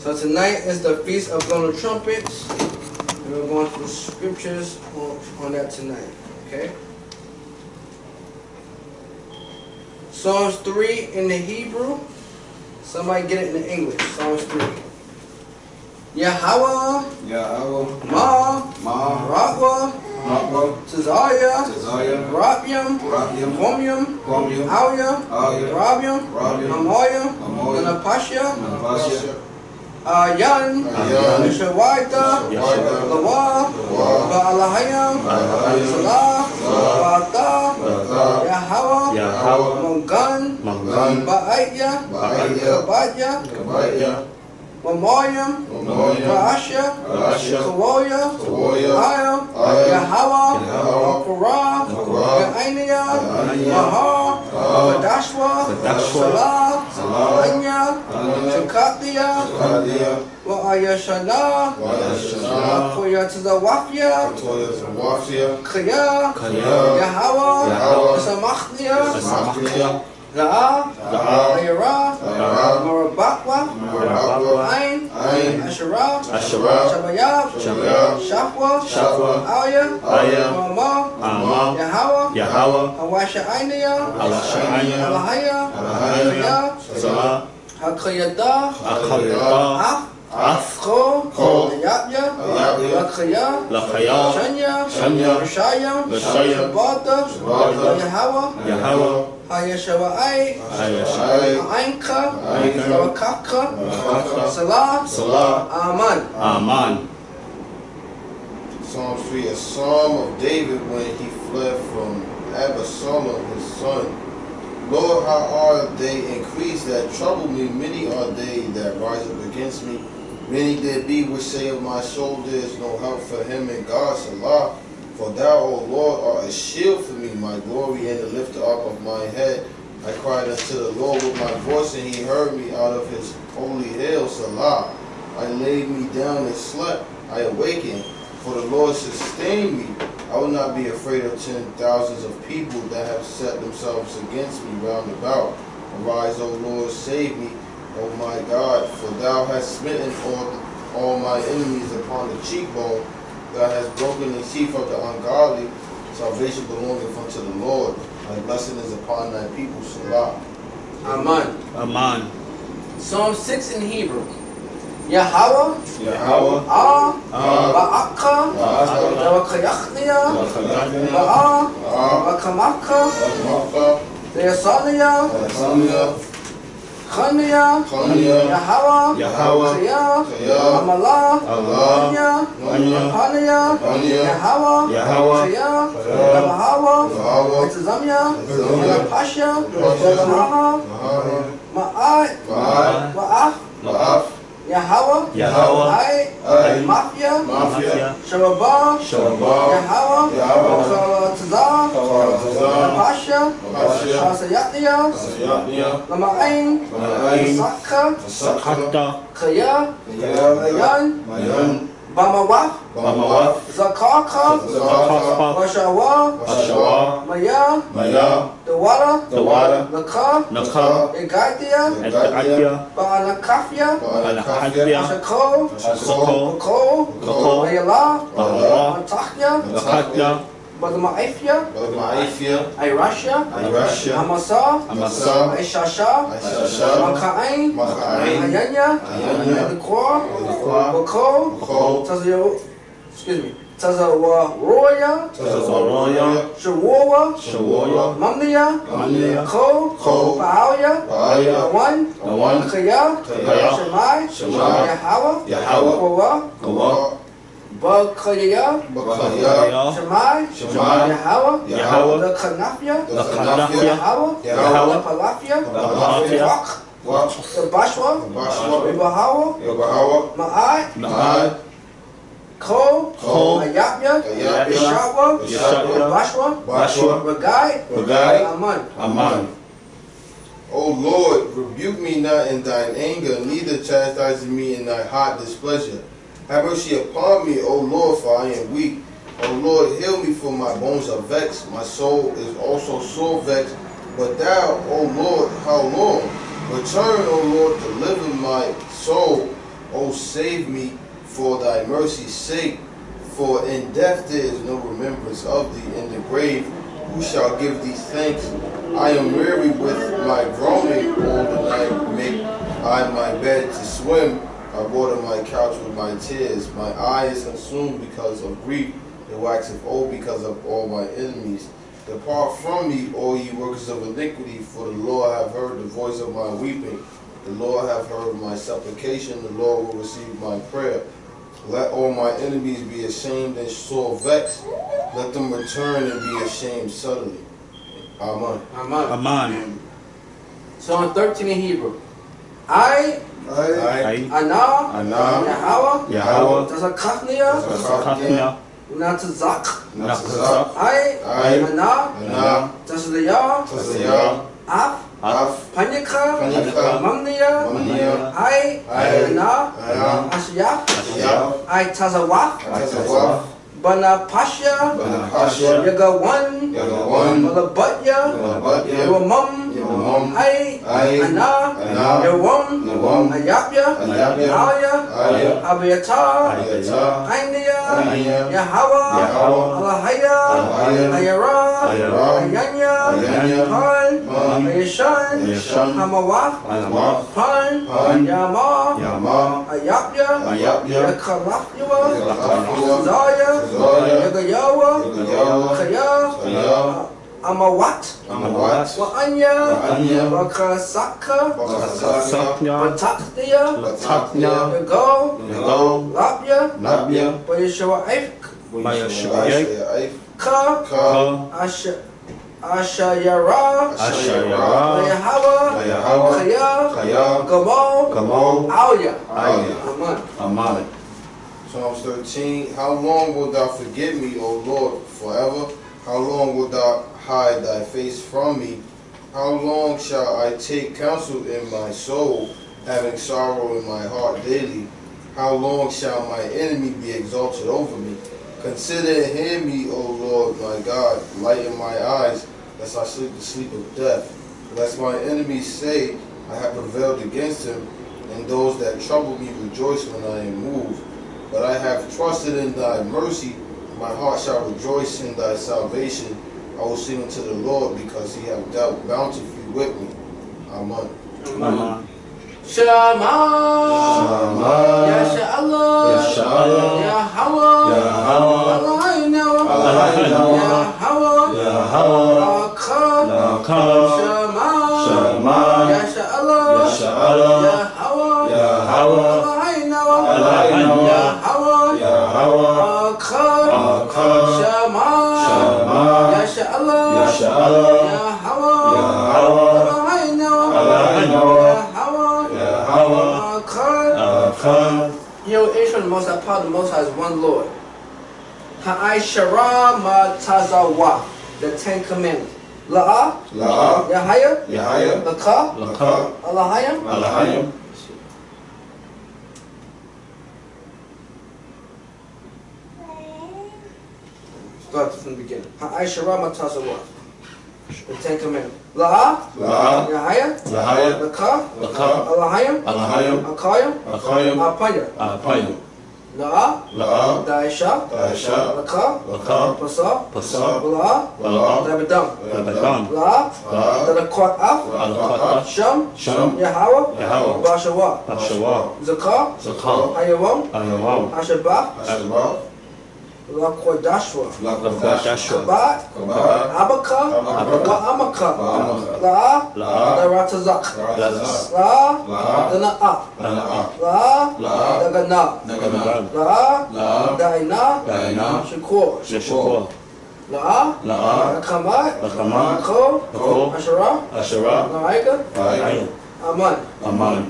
So tonight is the Feast of Blown Trumpets, and we're going through scriptures on that tonight, okay? Psalms 3 in the Hebrew. Somebody get it in the English. Psalms 3. Yahweh, Ma, Rakwa, Tazaya, Rabiam, Homium, Auya, Rabiam, Amoyam, Ganapasha, Yan, Shawaita, Lawa, Baalahayam, Salah, Bata, Yahweh, Mongan, Baaya, Kabaya, Mamoyam, Raasha, Kawoya, Yahweh, Korah, Yainiya, Mahar, Badashwa, Salah, Anya, Shakatia, Wa'ayashana, Koya to the Wafia, Kaya, Yahweh, Samachnia, La'a, Ayara, Marabakwa, Ain, Asherah, Shabayab, Shafwa, Aya, Mama, Yahweh, Hawasha Ainiya, Alahaya, Hakayada, Ko, Yapya, Lakhaya, Shanya, Rishayam, Shabata, Yahweh, Hayashawai, Ainka, Wakaka, Salah, Aman. Psalm 3, a psalm of David when he fled from Absalom, his son. Lord, how are they increased that trouble me? Many are they that rise up against me. Many there be which say of my soul, there is no help for him in God, Salah. For thou, O Lord, art a shield for me, my glory, and the lifter up of my head. I cried unto the Lord with my voice, and he heard me out of his holy hill, Salah. I laid me down and slept. I awakened, for the Lord sustained me. I will not be afraid of 10,000s of people that have set themselves against me round about. Arise, O Lord, save me, O my God, for thou hast smitten all my enemies upon the cheekbone. Thou hast broken the teeth of the ungodly. Salvation belongeth unto the Lord. Thy blessing is upon thy people. Salah. Aman. Psalm 6 in Hebrew. Yahweh, Ba'aka, Wakayachnia, Ba'a, Wakamaka, Deasania, Khania, Yahweh, Kaya, Amala, Anya, Hania, Yahweh, Kaya, Yamahawa, Etazamya, Pasha, Yamaha, Ma'at, Yahweh, Mafia, Shababa, Yahweh, Tazah, Pasha, Sayatnia, Lama'ain, Sakha, Kaya, Yan, Bamawaf, Zakaka, Washawa, Maya, Dawara, Naka, Egaitia, Ba'anakafia, Shako, Ayala, Antachya, Badma'ifya, Irasha, Amasa, Aishasha, Maka'ain, Ayanya, Bako, Tazawaroya, Shawoa, Mamnia, Ko, Ba'aya, Awan, Kaya, Shemai, Yahweh, Kawa, Bakaya, Shemai, Yahweh, the Kanafia, Yahweh, Palafia, the Bashwa, Bahawa, Ma'ai, Ko, Ayapya, Yeshua, Bashwa, Ragai, Aman. O Lord, rebuke me not in thine anger, neither chastise me in thy hot displeasure. Have mercy upon me, O Lord, for I am weak. O Lord, heal me, for my bones are vexed. My soul is also sore vexed. But thou, O Lord, how long? Return, O Lord, deliver my soul. O save me for thy mercy's sake. For in death there is no remembrance of thee. In the grave who shall give thee thanks? I am weary with my groaning. All the night make I my bed to swim. I water my couch with my tears. My eye is consumed because of grief. It waxeth old because of all my enemies. Depart from me, all ye workers of iniquity, for the Lord hath heard the voice of my weeping. The Lord hath heard my supplication. The Lord will receive my prayer. Let all my enemies be ashamed and sore vexed. Let them return and be ashamed suddenly. Amen. Amen. Amen. Psalm 13 in Hebrew. I, Ana, Yahweh, Yahweh, Natzak, Natzak, I, Ana, Tasdaya, Af, Panyaka, Mamnia, I, Ana, Ashyaf, I, Tazawaf, Bana Pasha, Yaga one, Malabatya, Yawamum, I, Ana, Yawam, Ayapya, Alya, Abiyatar, Aindia, Yahweh, Alahaya, Ayara, Ayanya, Pan, Ayashan, Hamawaf, Pan, Yama, Ayapya, Yakalafua, Zaya, Yagayawa, Kaya, Amawat, Wa'anya, Wakasaka, Bataktia, Yago, Labya, Bayashua Ka, Ashayara, Kaya, Gamo, Alya. Amen. Psalms 13. How long wilt thou forget me, O Lord, forever? How long wilt thou hide thy face from me? How long shall I take counsel in my soul, having sorrow in my heart daily? How long shall my enemy be exalted over me? Consider and hear me, O Lord my God. Lighten my eyes, lest I sleep the sleep of death. Lest my enemies say, I have prevailed against him, and those that trouble me rejoice when I am moved. But I have trusted in thy mercy. My heart shall rejoice in thy salvation. I will sing unto the Lord, because he hath dealt bountifully with me. Amen. Amen. Shema, Yasha Allah, Yahweh, Elohim, Yahweh, Shema, Yasha Allah, Yahweh, Elohim, Yahweh, Shema, Yasha Allah, Yo, Israel, the Most High, part of the Most High is one Lord. Ha'ai Shara Ma Tazawa, the Ten Commandments. La'a, Yahaya, Laka, Alahayim. Start from the beginning. Ha'ai Shara Ma Tazawa, the Ten Commandments. La'a, Yahaya, Laka, Alahayim, Akayim, Apanya. La'a, Daisha, Laka, Pasa, La'a, Dabadam, La'a, Dalakwat Af, Sham, Yahweh, Bashawa, Zakah, Ayawam, Ashabah, Laquadashwa, Kabat, Abaka, Wa'amaka, La, Daratazak, La, Dana'a, La, Dagana, La, Daina, Shakur, La, Kamat, Ko, Ashara, Naika, Aman.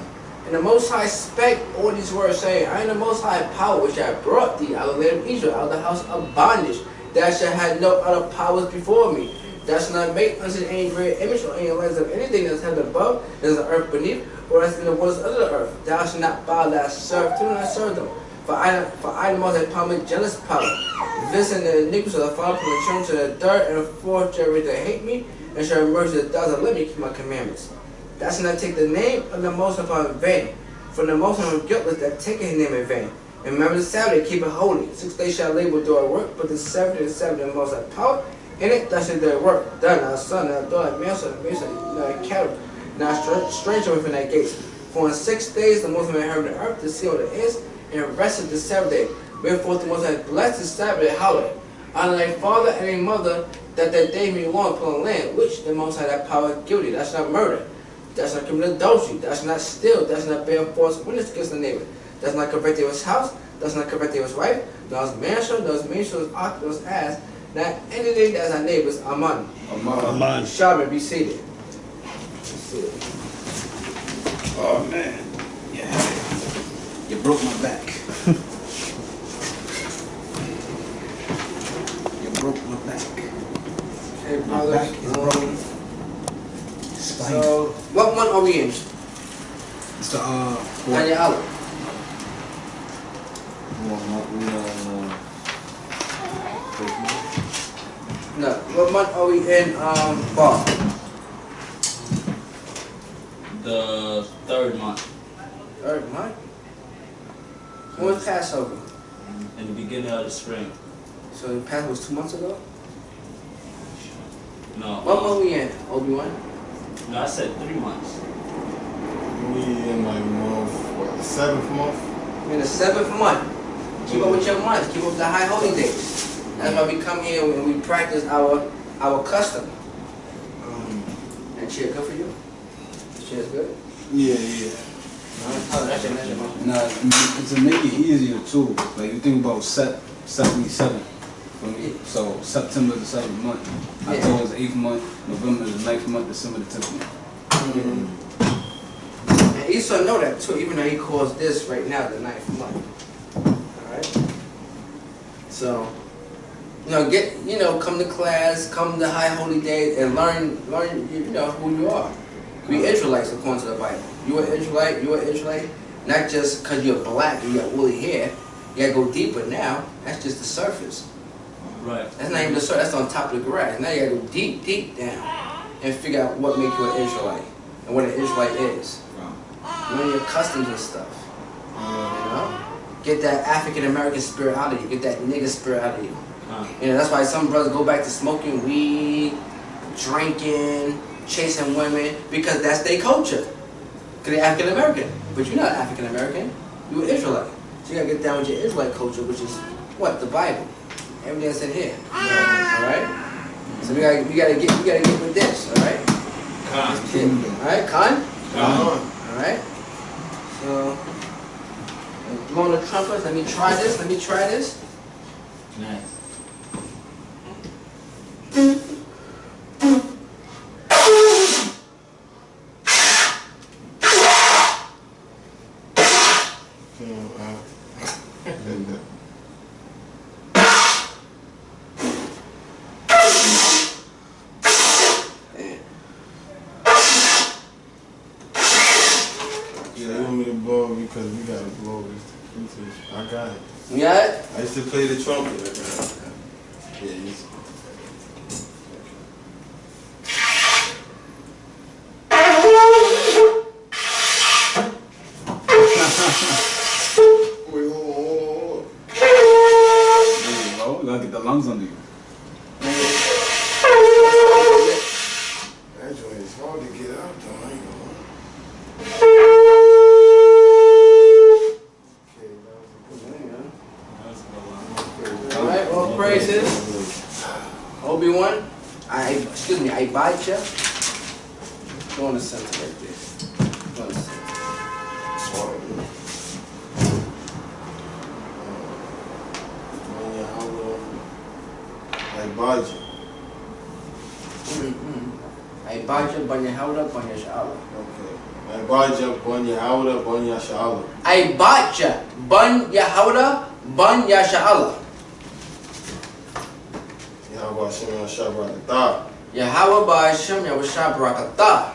And the Most High spake all these words, saying, I am the Most High power which I brought thee out of the land of Israel, out of the house of bondage. Thou shalt have no other powers before me. Thou shalt not make unto any great image or any likeness of anything that is heaven above, that is the earth beneath, or that is in the waters under the earth. Thou shalt not bow thy serve to them that serve them. For I the Most High power, make jealous power, visiting the iniquities of the father from the children to the third and the fourth generation that hate me, and shall mercy the thousands that let me keep my commandments. Thou shalt not take the name of the Most High in vain, For the most of them guiltless that take his name in vain. And remember the Sabbath, keep it holy. 6 days shall labor do our work, but the seventh is the Sabbath, and most have power. In it, thus is their work. Done, our son, our daughter, man, son, cattle, now stranger within thy gates. For in 6 days the Most High heard the earth, the sea, what it is, and rested the seventh day. Wherefore the Most High blessed the Sabbath hallowed. Honor thy father and thy mother, that that day may long upon the land, which the Most High that power guilty. That's not murder. That's not commit adultery. That's not steal. That's not bear false witness against the neighbor. That's not covet his house. That's not covet his wife. Those mansion, those mansion, those ox, those ass. Not anything that's our neighbors. Amen. Amen. Shabbat, be seated. Oh man, yeah, you broke my back. You broke my back. Hey, My back is broken. So, what month are we in? It's the Daniel Allah. No, what month are we in? Bar. The third month. Third month. When was Passover? In the beginning of the spring. So the Passover was 2 months ago. No. What month we in? Obi-Wan. No, I said 3 months. We in like month, what, the 7th month? We're in the 7th month. Keep up with your months. Keep up with the high holy days. That's why we come here and we practice our custom. And cheer good for you? Cheer's good? yeah. Oh, that's your measurement. Nah, it's to make it easier too. Like you think about 77 for me. So September the 7th month, October is the 8th month, November is the 9th month, December the 10th month. And Esau know that too, even though he calls this right now the 9th month. Alright? So, come to class, come to high holy days, and learn, who you are. We Israelites according to the Bible. You are Israelite, not just because you're black and you got woolly hair. You gotta go deeper now. That's just the surface. Right. That's not even the surface, that's on top of the grass. Now you gotta go deep, deep down and figure out what makes you an Israelite and what an Israelite is. Learn your customs and stuff. Get that African American spirit out of you. Get that nigga spirit out of you. That's why some brothers go back to smoking weed, drinking, chasing women, because that's their culture. Because they're African American. But you're not African American. You're Israelite. So you gotta get down with your Israelite culture, which is what? The Bible. Everything that's in here. Alright? So we gotta get with this, alright? Alright, Khan? Alright? So blowing the trumpets, let me try this. Nice. Because we gotta blow this. I got it. You got it? I used to play the trumpet. I got it. Yeah, You gotta get the lungs under you. that joint is hard to get out though. I ain't gonna lie. Alright, all praises. Obi-Wan. Abijah. Go in the center right there. Go in the center. Abijah. Abijah, Banya Hauda, Banya Sha'ala. Okay. Abijah, Banya Hauda, Banya Sha'ala. Abijah, Banya Hauda, Banya Sha'ala. Yahweh Hashem Yahshua Barakatah. Yahweh Ba'ashem Yahweh Barakatah.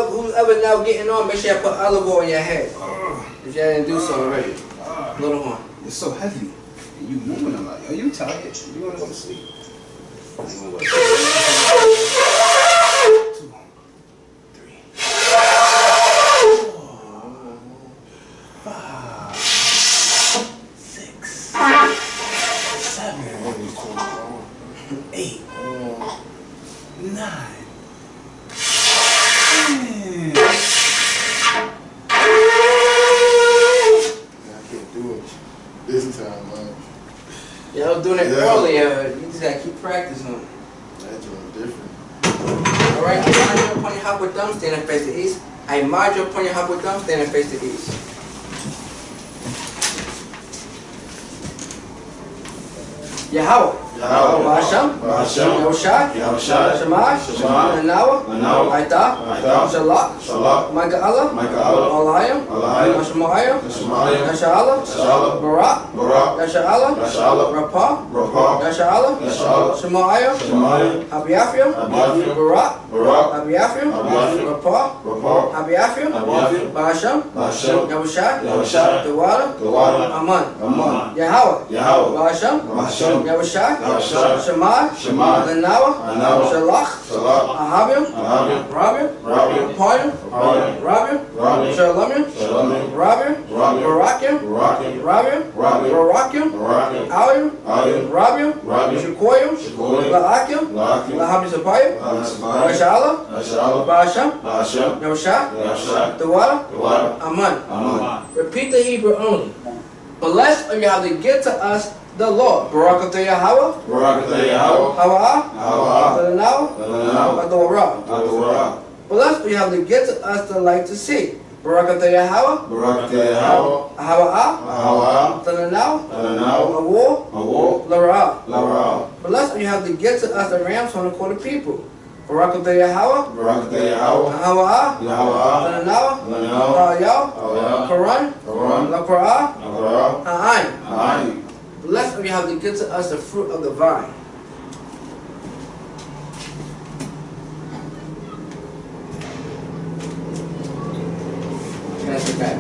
Who's whoever now getting on, make sure you put olive oil on your head. If you didn't do so already. Little one. It's so heavy. And you moving a lot. Are you tired? You wanna go to sleep? You wanna go to sleep? 2, 3, 4, 5, 6, 7, 8, 9, 10. I can't do it this time, man. Yeah, I was doing it earlier. You just gotta keep practicing. That's doing different. Alright, I mind you upon your hop with thumb, standing face to east. I mind you upon your hop with thumb, standing face to east. Yahweh. Bahasham. Yahushai. Shemai. Nanawa. Aita. Shalak. Micah Allah. Alayim. Nashmaayim. Nasha Barak. Nasha Rapah. Nasha Shemaayim. Abiaphim. Barak. Abiaphim. Rapah. Abiaphim. Bahasham. Yahushai. Dawada. Aman. Yahweh. Bahasham. Yahushai. Shemai. Lanawa. Shalach. Ahabim. Rabim. Apayim. Rabim. Shalamim. Rabim. Barakim. Rabim. Barakim. Alim. Rabim. Shekoyim. La'akim. Lahabim Sapayim. Mashallah. Bahasham. Yahushai. Dawada. Aman. Repeat the Hebrew only. Blessed are you how to get to us the Lord. Barakatah Yahweh. Hawa'ah. Adonai. Adorah. Blessed are you how to get to us the light to see. Barakatah Yahweh. Hawa'ah. Adonai. Awor. Lara'ah. Blessed are you how to get to us the rams from the quarter people. Barakatah Yahweh. Hawa'ah. Adonai. Quran. Laqra'ah. Ha'ayin. Blessed are you how to get to us the fruit of the vine. Pass it back.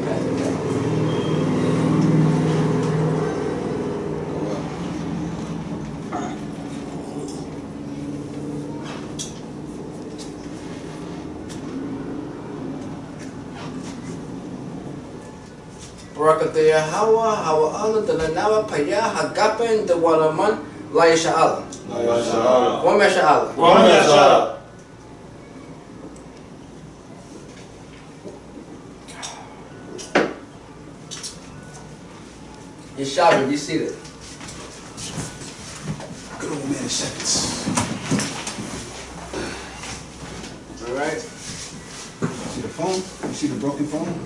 Barakatah Yahweh, Hawa'ala, Dalanawa, Payah, Hagapen, Dawalaman, La Yasha'ala. One Yasha'ala. Yeshavi, you see that? Good old man seconds. Alright. See the phone? You see the broken phone?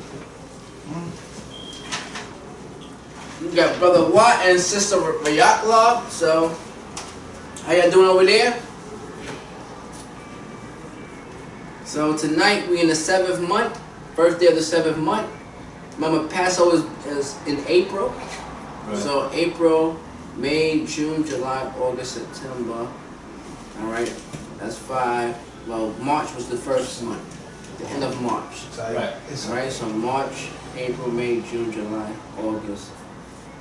You got Brother Watt and Sister Mayakla. So, how y'all doing over there? So tonight we in the 7th month, first day of the 7th month. Remember Passover is in April. Right. So April, May, June, July, August, September. Alright, that's 5. Well, March was the first month, the end of March. Right. Alright, so March, April, May, June, July, August,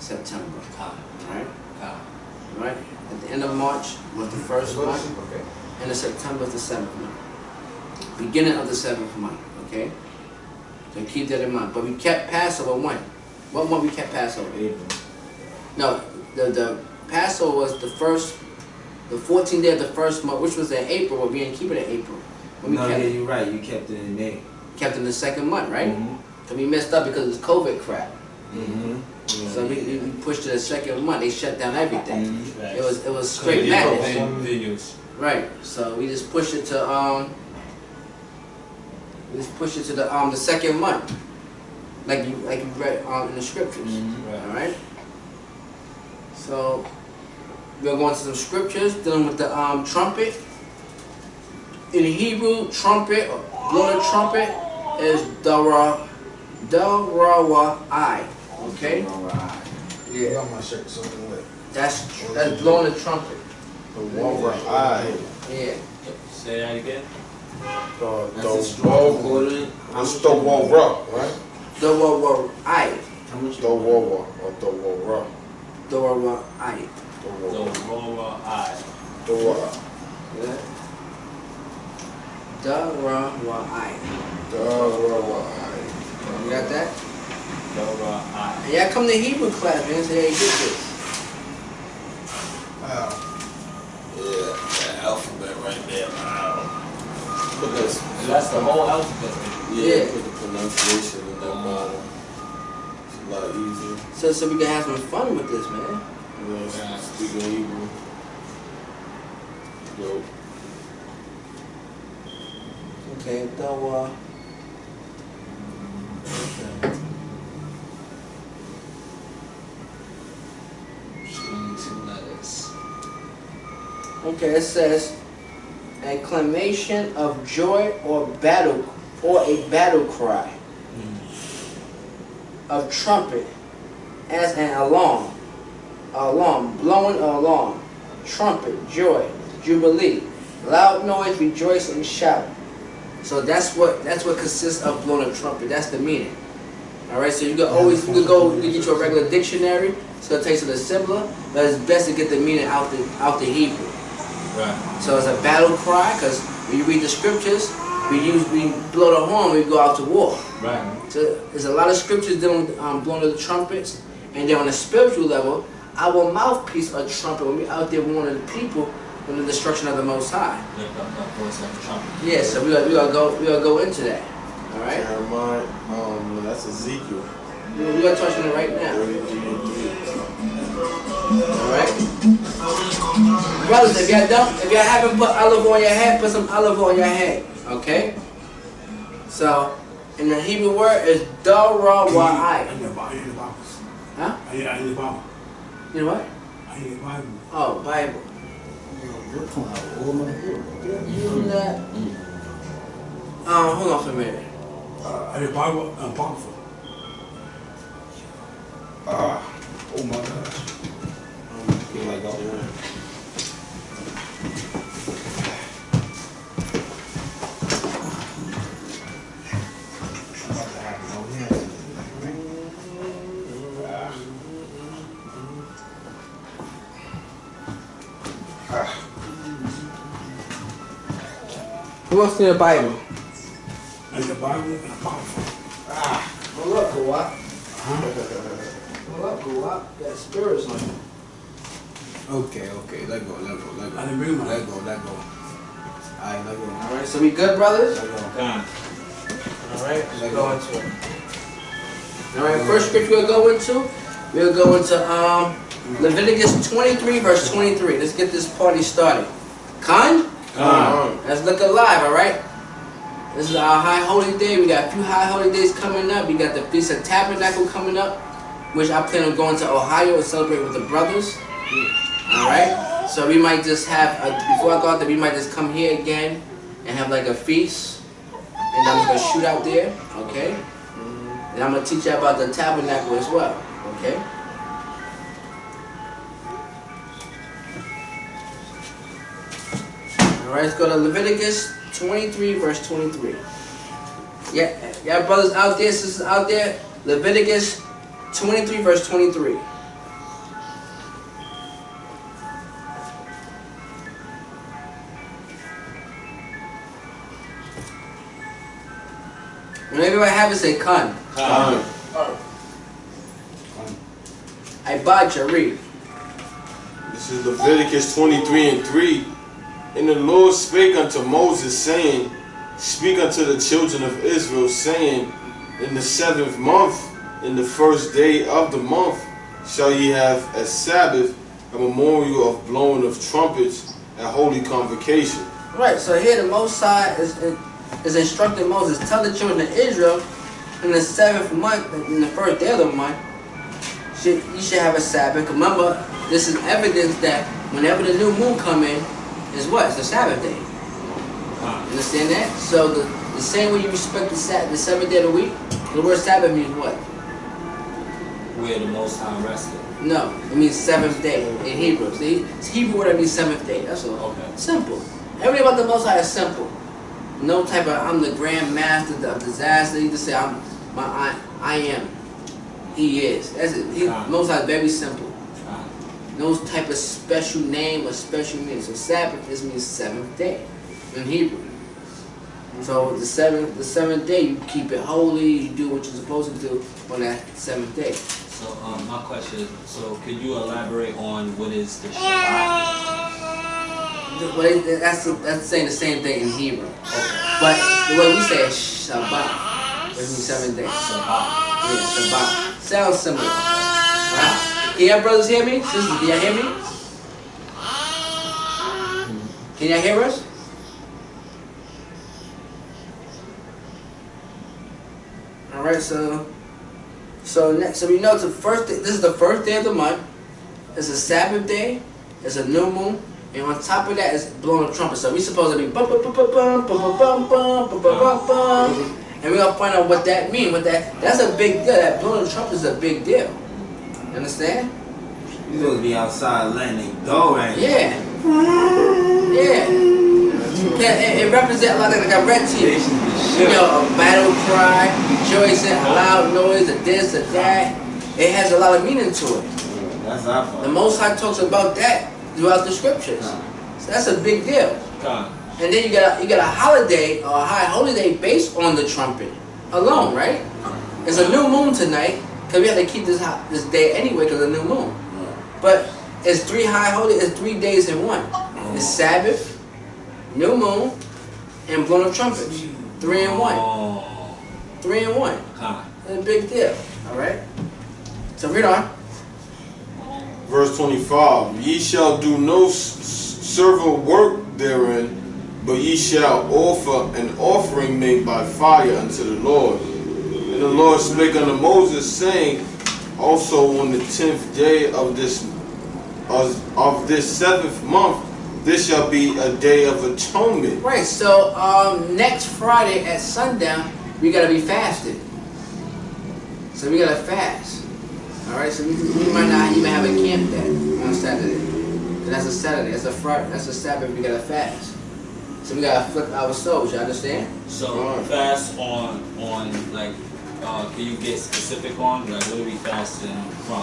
September. Alright? Alright? At the end of March was the first month. End of September is the 7th month. Beginning of the 7th month. Okay? So keep that in mind. But we kept Passover when? What month we kept Passover? April. No, the Passover was the 14th day of the first month, which was in April, but we didn't keep it in April. You're right. You kept it in May. Kept it in the 2nd month, right? Mm-hmm. So we messed up because it was COVID crap. Mm-hmm. Yeah, So we pushed to the 2nd month. They shut down everything. Mm-hmm. Right. It was straight madness. Venues. Right. So we just pushed it to the 2nd month, like you read in the scriptures. Mm-hmm. Right. All right. So we're going to some scriptures dealing with the trumpet. In Hebrew, trumpet or blow the trumpet is darawai. Okay. Yeah. On my shirt, something wet. That's blowing the trumpet. The Darawai. Yeah. Say that again. That's a strong quarter. It's the war, right? The war, I. How much? The war or the war. The war, I. The The war. Rora I. The war. Yeah. The war, I. The war. You got that? Rora I. And y'all come to Hebrew class, man, so y'all get this. Wow. Yeah, that alphabet right there. Wow. Put this. That's the whole alphabet. Yeah. Put the pronunciation in that bottom. It's a lot easier. So we can have some fun with this, man. Yeah, speaking Hebrew. Dope. Okay, the Two letters. Okay, it says acclamation of joy or battle or a battle cry of trumpet as an alarm, blowing an alarm, trumpet, joy, jubilee, loud noise, rejoice and shout. So that's what consists of blowing a trumpet. That's the meaning. All right, so you can get you a regular dictionary. It's gonna take some of the similar, but it's best to get the meaning out the Hebrew. Right. So it's a battle cry because when you read the scriptures, we blow the horn when we go out to war. Right. So there's a lot of scriptures dealing with blowing of the trumpets, and then on a spiritual level, our mouthpiece of trumpet when we out there warning the people from the destruction of the Most High. Lift up that voice like a trumpet. Yeah, so we gonna go into that. All right, Jeremiah, that's Ezekiel. we gonna touch on it right now. 33 and 3. All right, brothers, if y'all haven't put olive oil on your head, put some olive oil on your head. Okay. So, in the Hebrew word is da-ra-wa-I. I need a Bible. Huh? I need a Bible. You know what? I need a Bible. Oh, Bible. You that? Hold on for a minute. I need a Bible and Apocrypha. Oh my gosh. Here I go. Who else need a Bible? I need a Bible and Apocrypha. Hold up, go up. Hold up, go up. Got spirits on you. Okay, let go. I didn't bring mine. Let go. Alright, let go. All right, so we good, brothers? Let go. Gone. All right, let's go into it. All right, first scripture we'll go into Leviticus 23, verse 23. Let's get this party started. Khan? Let's look alive, all right? This is our high holy day. We got a few high holy days coming up. We got the Feast of Tabernacle coming up, which I plan on going to Ohio and celebrate with the brothers. All right? So we might just have, before I go out there, we might just come here again and have like a feast. And I'm going to shoot out there, okay? And I'm going to teach you about the tabernacle as well, okay? Alright, let's go to Leviticus 23, verse 23. Yeah, brothers out there, sisters out there, Leviticus 23, verse 23. When everybody have it, say Khan. Khan. I bought you, read. This is Leviticus 23 and 3. And the Lord spake unto Moses, saying, Speak unto the children of Israel, saying, In the 7th month, in the first day of the month, shall ye have a Sabbath, a memorial of blowing of trumpets, a holy convocation. Right, so here the Most High is instructing Moses, tell the children of Israel, in the 7th month, in the first day of the month, you should have a Sabbath. Remember, this is evidence that whenever the new moon come in, is what? It's the Sabbath day. Understand that? So the same way you respect the 7th day of the week, the word Sabbath means what? Where the Most High rested. No, it means 7th day in Hebrew. See, it's Hebrew word that means 7th day. That's all. Okay. Simple. Everything about the Most High is simple. no type of I'm the grand master of disaster. You just say I am. He is. That's it. Most High very simple. No type of special name or special meaning. So Sabbath just means seventh day in Hebrew. So the seventh day you keep it holy. You do what you're supposed to do on that seventh day. So my question is, so could you elaborate on what is the Shabbat? Well, that's saying the same thing in Hebrew. Okay. But the way we say it, Shabbat, it means 7 days. Shabbat. Yeah, Shabbat. Sounds similar. Right? Can y'all brothers hear me? Sisters, can y'all hear me? Can y'all hear us? All right, so we know it's the first day. This is the first day of the month. It's a Sabbath day. It's a new moon, and on top of that is blowing a trumpet. So we supposed to be bum bum bum bum bum bum bum bum bum bum bum, and we're gonna find out what that means. That's a big deal. That blowing a trumpet is a big deal. You understand? You supposed to be outside letting it go right now. Yeah. Yeah. It represents like I read to you. You know, a battle cry, rejoicing, a loud noise, a this, a that. It has a lot of meaning to it. That's our fault. The Most High talks about that throughout the scriptures. So that's a big deal. And then you got a holiday or a high holy day based on the trumpet alone, right? It's a new moon tonight because we have to keep this day anyway because of the new moon. But it's 3 high holy. It's 3 days in one. It's Sabbath, new moon, and blowing of trumpets. 3 in 1. 3 in 1. That's a big deal. All right. So read on. Verse 25. Ye shall do no servile work therein, but ye shall offer an offering made by fire unto the Lord. And the Lord spake unto Moses, saying, also on the 10th day of this 7th month, this shall be a day of atonement. Right. So next Friday at sundown, we gotta be fasted. So we gotta fast. All right. So we might not even have a camp day on Saturday. That's a Saturday. That's a Friday. That's a Sabbath. We gotta fast. So we gotta flip our souls. You understand? So fast on like, can you get specific on like what are we fasting from?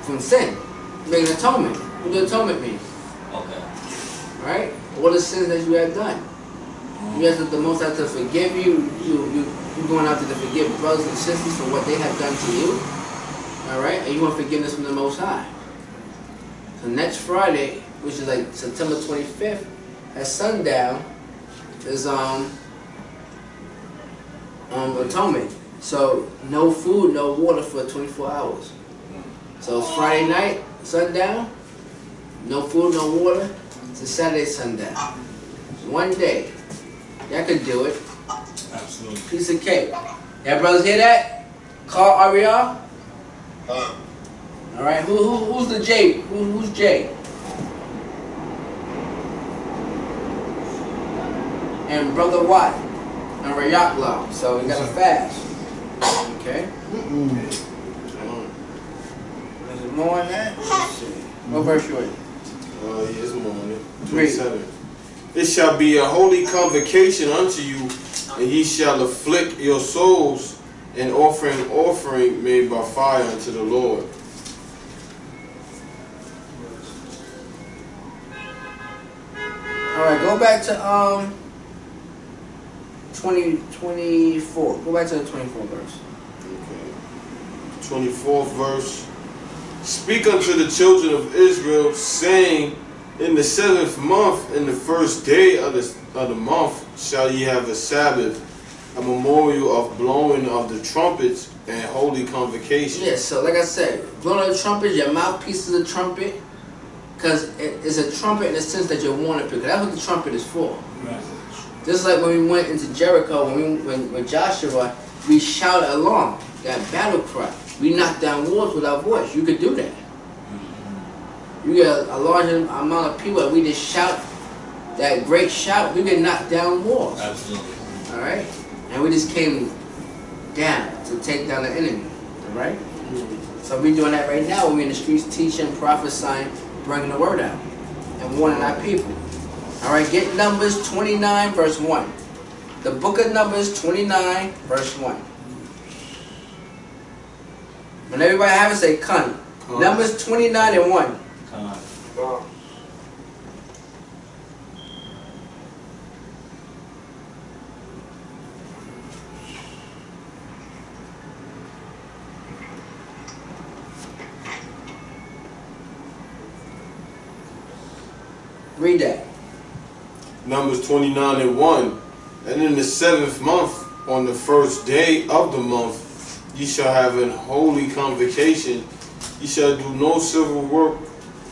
From sin, making atonement. What does atonement mean? Okay. Right? What are the sins that you have done? You ask the Most High to forgive you. You going out there to forgive brothers and sisters for what they have done to you. All right, and you want forgiveness from the Most High. So next Friday, which is like September 25th, at sundown, is atonement. So no food, no water for 24 hours. So it's Friday night, sundown, no food, no water. It's Saturday, sundown. 1 day. Y'all can do it. Absolutely. Piece of cake. Y'all brothers hear that? Carl Ariel? Alright, who's the J? Who's J? And Brother Watt and Rayakla. So we gotta fast. Okay? Is it more than that? Let's see. What verse you in? Yes, morning. Read. 27. It shall be a holy convocation unto you, and ye shall afflict your souls, and offering made by fire unto the Lord. Alright, go back to 24. Go back to the 24th verse. Okay. 24th verse. Speak unto the children of Israel, saying, in the 7th month, in the first day of the month, shall ye have a Sabbath, a memorial of blowing of the trumpets and holy convocation. Yeah, so like I said, blowing of the trumpet, your mouthpiece is a trumpet, because it's a trumpet in the sense that you want to pick. That's what the trumpet is for. Just like when we went into Jericho, when Joshua, we shouted along that battle cry. We knocked down walls with our voice. You could do that. You get a large amount of people, we just shout that great shout, we could knock down walls. Absolutely. All right? And we just came down to take down the enemy. All right? So we're doing that right now. We're in the streets teaching, prophesying, bringing the word out, and warning our people. All right? Get Numbers 29, verse 1. The book of Numbers 29, verse 1. When everybody have it, say Khan. Numbers 29 and 1. Come on. Read that. Numbers 29 and 1. And in the 7th month, on the first day of the month, ye shall have an holy convocation. Ye shall do no civil work.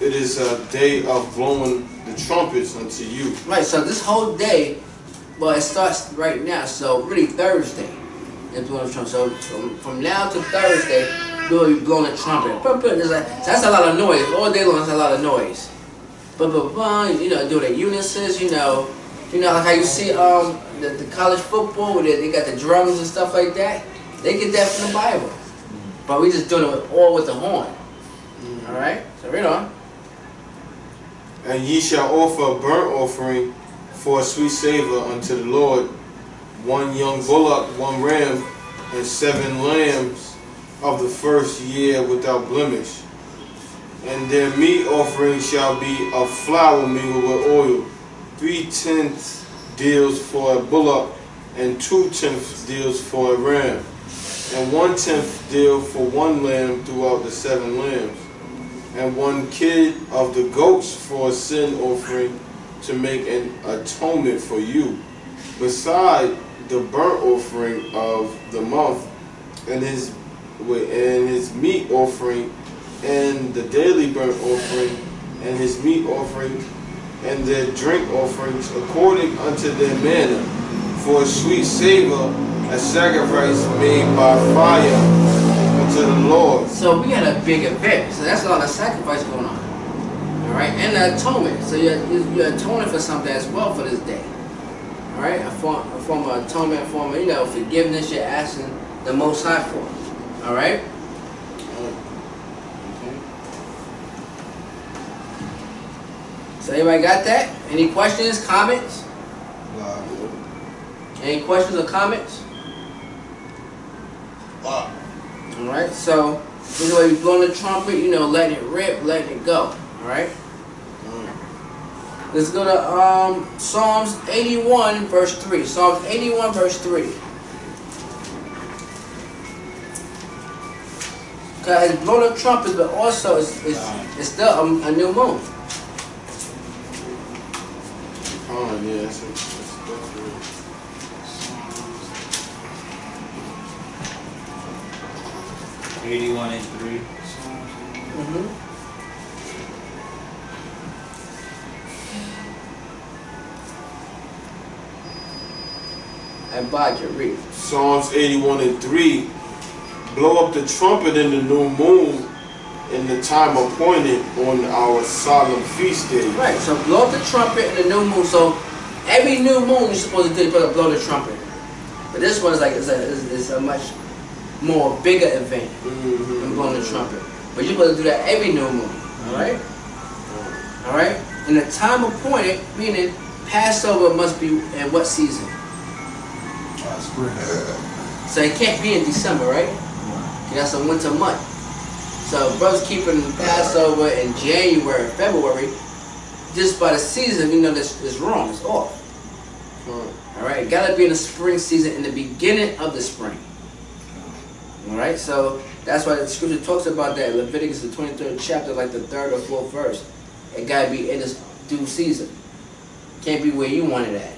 It is a day of blowing the trumpets unto you. Right, so this whole day, well, it starts right now, so really Thursday is blowing the trumpet. So from now to Thursday, we'll be blowing the trumpet. So that's a lot of noise. All day long, that's a lot of noise. You know, doing the unisons, you know, like how you see the college football where they got the drums and stuff like that. They get that from the Bible, but we just doing it all with the horn. All right, so read on. And ye shall offer a burnt offering for a sweet savor unto the Lord, 1 young bullock, 1 ram, and 7 lambs of the first year without blemish. And their meat offering shall be of flour mingled with oil, 3/10 deals for a bullock, and 2/10 deals for a ram, and 1/10 deal for 1 lamb throughout the 7 lambs, and 1 kid of the goats for a sin offering to make an atonement for you, beside the burnt offering of the month, and his meat offering, and the daily burnt offering, and his meat offering, and their drink offerings according unto their manner, for a sweet savor, a sacrifice made by fire unto the Lord. So we got a big event, so that's a lot of sacrifice going on. All right, and the atonement. So you're atoning for something as well for this day. All right, a form of atonement, a form of, you know, forgiveness you're asking the Most High for. All right. So everybody got that? Any questions, comments? Any questions or comments? Alright, so this is why you blowing the trumpet, you know, letting it rip, letting it go. Alright? Let's go to Psalms 81 verse 3. Psalms 81 verse 3. Because it's blowing the trumpet, but also it's still a new moon. Oh, yeah, that's 81 and 3. And Bodger, read. Psalms 81 and 3. Blow up the trumpet in the new moon in the time appointed on our solemn feast day. Right, so blow up the trumpet in the new moon. So every new moon you're supposed to do, you're supposed to blow the trumpet. But this one is like it's a much more bigger event than blowing the trumpet. But you're supposed to do that every new moon. Alright? Alright? In the time appointed, meaning Passover must be in what season? Spring. So it can't be in December, right? That's a winter month. So brothers keeping Passover in January, February, just by the season, we know this is wrong. It's off. All right, it gotta be in the spring season, in the beginning of the spring. All right, so that's why the scripture talks about that. Leviticus, the 23rd chapter, like the 3rd or 4th verse. It gotta be in its due season. Can't be where you want it at.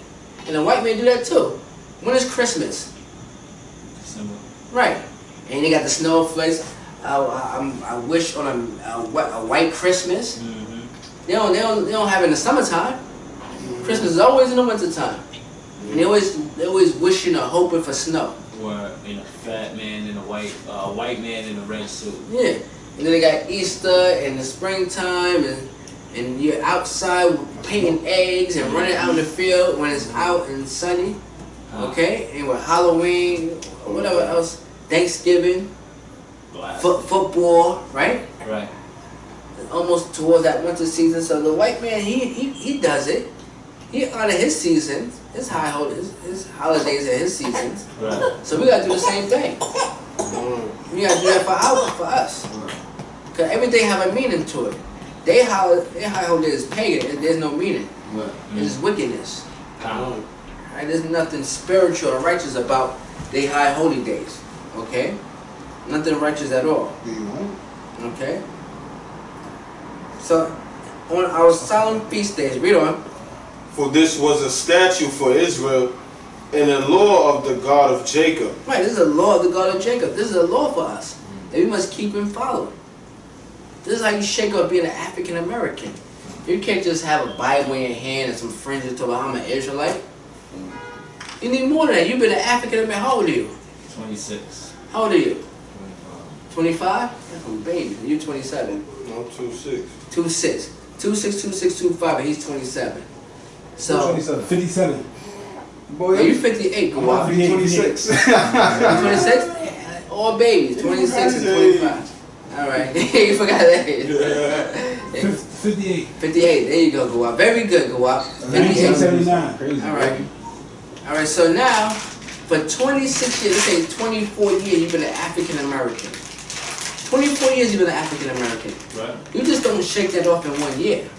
And the white man do that too. When is Christmas? December. Right. And they got the snowflakes. I wish on a white Christmas. They don't have it in the summertime. Christmas is always in the wintertime. And they always wishing or hoping for snow. Or a fat man in a white man in a red suit. Yeah. And then they got Easter in the springtime, and you're outside painting eggs and running out in the field when it's out and sunny. Okay? And with Halloween, or whatever else, Thanksgiving, football, right? Right. Almost towards that winter season. So the white man, he does it. He honored his seasons, his holidays and his seasons. Right. So we gotta do the same thing. We gotta do that for us. Cause everything have a meaning to it. Their high holiday is pagan. There's no meaning. It's wickedness. Right? There's nothing spiritual or righteous about their high holy days. Okay? Nothing righteous at all. Okay? So, on our solemn feast days, read on. For this was a statute for Israel and a law of the God of Jacob. Right, this is a law of the God of Jacob. This is a law for us that we must keep and follow. This is how you shake up being an African American. You can't just have a Bible in your hand and some fringes to I'm an Israelite. You need more than that. You've been an African American. How old are you? 26. How old are you? 25? That's a baby. You're 27. No, 2-6. 2'6". 2'6", 2'6", 2'5", and he's 27. So 57. Boy, you 58, go out. 26. You 26? All babies, 26 and 25. Alright, you forgot that age. 58. 58, there you go, go out. Very good, go out. 58. 1979. Alright, so now, for 26 years, let's say 24 years, you've been an African American. 24 years you've been an African American. Right. You just don't shake that off in 1 year.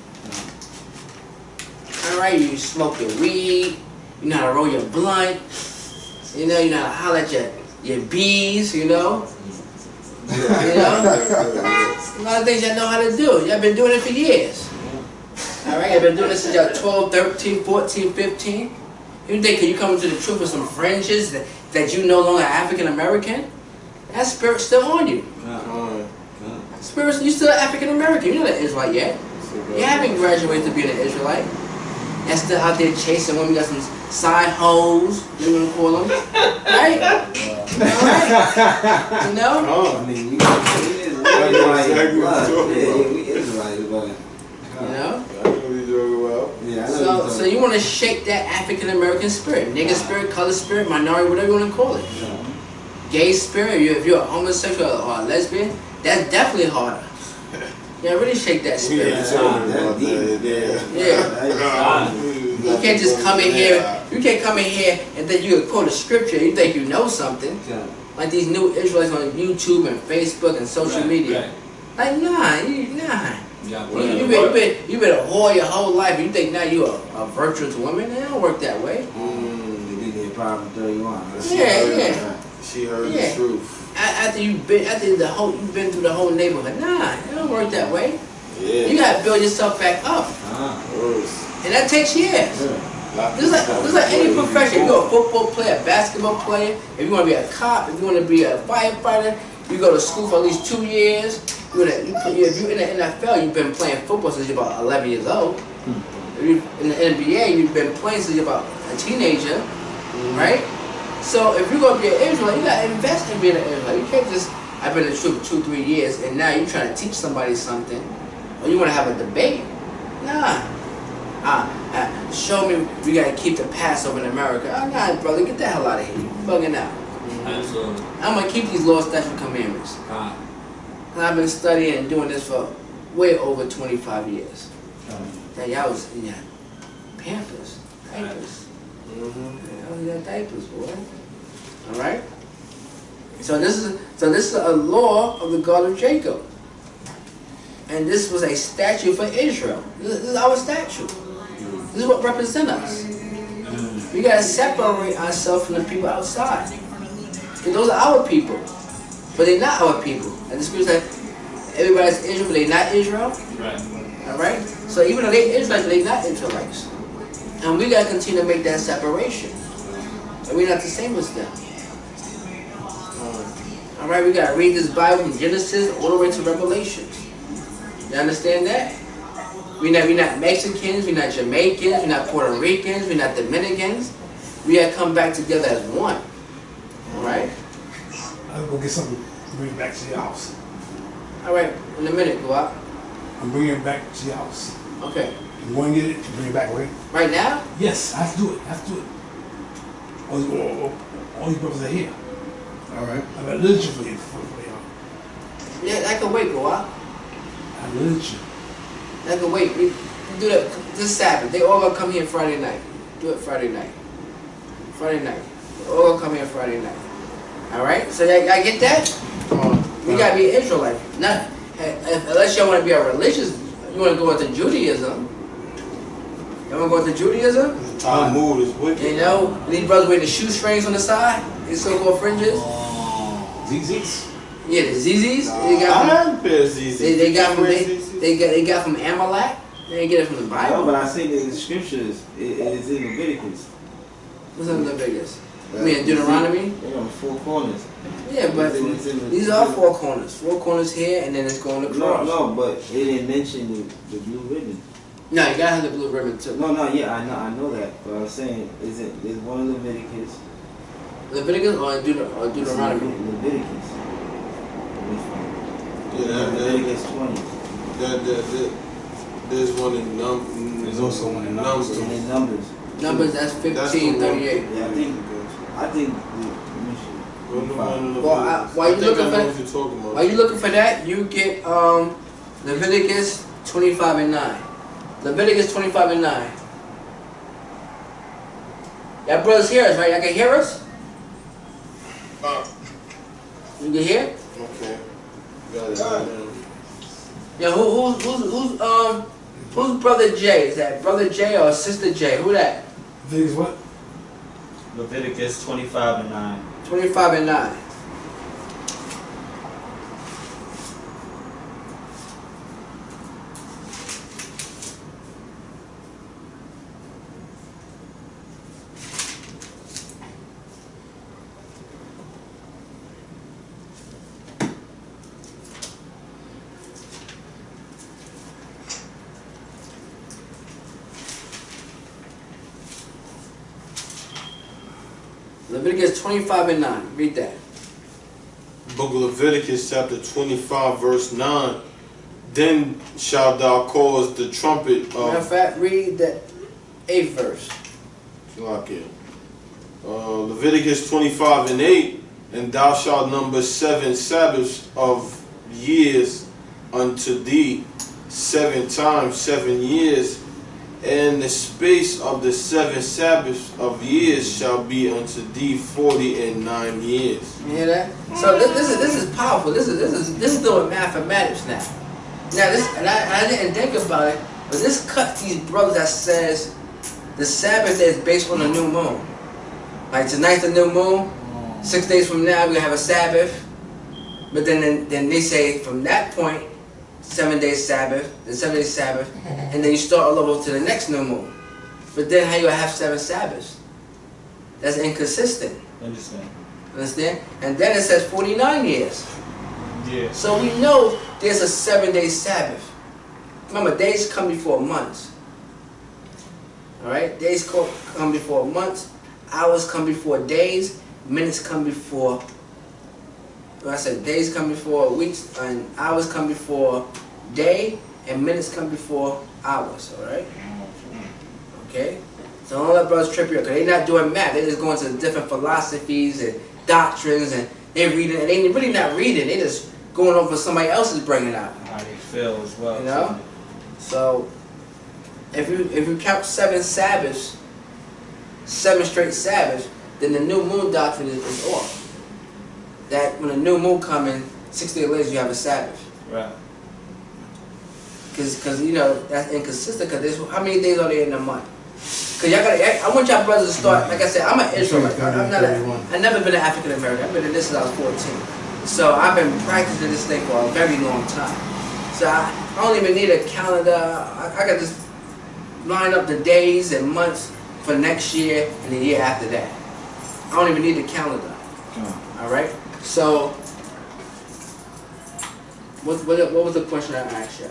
Alright, you smoke your weed, you know how to roll your blunt, you know how to holler at your bees, you know? A lot of things y'all know how to do. Y'all been doing it for years. Alright, y'all been doing it since y'all 12, 13, 14, 15. You think you come into the truth with some fringes that you no longer African American? That spirit's still on you. Spirit, you still African American. You're not an Israelite yet. You haven't graduated to being an Israelite. You're still out there chasing women. You got some side hoes, you know what I'm calling them, right? Alright? You know? I mean, we Israelite, but You know? yeah, I know So you want to shake that African American spirit, nigger spirit, color spirit, minority, whatever you want to call it. Gay spirit, if you're a homosexual or a lesbian, that's definitely harder. Yeah, really shake that spirit. Yeah. You can't just come in here. You can't come in here and then you quote a scripture. You think you know something, like these new Israelites on YouTube and Facebook and social media. Like nah. You been a whore your whole life. You think now you a virtuous woman? It don't work that way. you've She heard the truth. After you've been through the whole neighborhood, nah, it don't work that way. Yeah. You gotta build yourself back up, and that takes years. This is like any profession. You're a football player, a basketball player. If you want to be a cop, if you want to be a firefighter, you go to school for at least 2 years. If you're in the NFL, you've been playing football since you're about 11 years old. If you're in the NBA, you've been playing since you're about a teenager, right? So if you're gonna be an Israelite, you gotta invest in being an Israelite. You can't just, I've been in the truth for 2, 3 years, and now you're trying to teach somebody something, or you want to have a debate. Nah. Show me we gotta keep the Passover in America. Oh, nah, brother, get the hell out of here. You're bugging out. Absolutely. I'm gonna keep these laws, statutes, commandments. And I've been studying and doing this for way over 25 years. Now y'all was in your Pampers, diapers. Y'all was in diapers, boy. All right. So this is a law of the God of Jacob, and this was a statute for Israel. This is our statute. This is what represents us. We gotta separate ourselves from the people outside. And those are our people, but they're not our people. And the scripture says everybody's Israel, but they're not Israel. Right. All right. So even though they're Israelites, they're not Israelites, and we gotta continue to make that separation. And we're not the same as them. All right. We gotta read this Bible from Genesis all the way to Revelation. You understand that? We're not Mexicans, we're not Jamaicans, we're not Puerto Ricans, we're not Dominicans. We gotta come back together as one. Alright? I'm gonna get something to bring back to your house. Alright, in a minute, go out. I'm bringing it back to your house. Okay. You want to get it, bring it back, right? Right now? Yes, I have to do it. All you brothers are here. Alright. I got literature for you. Yeah, I can wait, go out. I have literature. I can wait. We do that. this Sabbath, they all gonna come here Friday night. Do it Friday night. Friday night. They all gonna come here Friday night. Alright? So y'all get that? You gotta be an Israelite. Not unless y'all wanna be a religious, you wanna go into Judaism. You wanna go into Judaism? Talmud is wicked. You know, these brothers wear the shoestrings on the side, these so-called fringes. ZZs? Yeah, the ZZs. They I got had a pair of ZZs. they got from Amalek. They didn't get it from the No, Bible. but I say that in the scriptures, it's in Leviticus. What's in Leviticus? You mean Deuteronomy? They on 4 corners. Yeah, but It's in these are 4 corners. 4 corners here, and then it's going across. No, but it didn't mention the blue ribbon. No, you gotta have the blue ribbon too. No, yeah, I know that. But I'm saying, there's one in Leviticus. Leviticus or Deuteronomy? Leviticus. Yeah, Leviticus 20. there's one in There's also one in Numbers too. And in Numbers. Numbers, that's That's the 15:38. Yeah, I think Well, while you looking for that, you get Leviticus 25:9. Leviticus 25:9. Y'all brothers hear us, right? Y'all can hear us? You can hear? Okay. Got it. Right now. Yeah, who's brother J? Is that brother J or sister J? Who that? Things what? Leviticus 25:9. 25:9. Leviticus 25:9. Read that. Book of Leviticus chapter 25 verse 9. Then shalt thou cause the trumpet Matter of fact, read the 8th verse. Leviticus 25:8. And thou shalt number 7 Sabbaths of years unto thee, 7 times 7 years. And the space of the 7 Sabbaths of years shall be unto thee 49 years. You hear that? So this is powerful. This is doing mathematics now. Now this, and I didn't think about it, but this cuts these brothers that says the Sabbath is based on the new moon. Like tonight's the new moon. 6 days from now we have a Sabbath. But then they say from that point, 7 days Sabbath, the 7 days Sabbath, and then you start all over to the next new moon. But then how you have 7 Sabbaths? That's inconsistent. Understand? And then it says 49 years. Yeah. So we know there's a 7-day Sabbath. Remember, days come before months. Alright? Days come before months. Hours come before days. Minutes come before... I said days come before weeks, and hours come before day, and minutes come before hours, alright? Okay? So don't let brothers trip you up, because they're not doing math. They're just going to different philosophies and doctrines, and they're reading, and they're really not reading. They're just going over what somebody else is bringing out. How they feel as well. You know? So, if you count 7 Sabbaths, 7 straight Sabbaths, then the new moon doctrine is off. That when a new moon comes in, 6 days later you have a Sabbath. Right. Cause you know that's inconsistent. Cause how many days are there in a month? Cause y'all gotta. I want y'all brothers to start. Like I said, I'm an Israelite. I've never been an African American. I've been in this since I was 14. So I've been practicing this thing for a very long time. So I don't even need a calendar. I got just line up the days and months for next year and the year after that. I don't even need the calendar. All right. So, what was the question I asked you?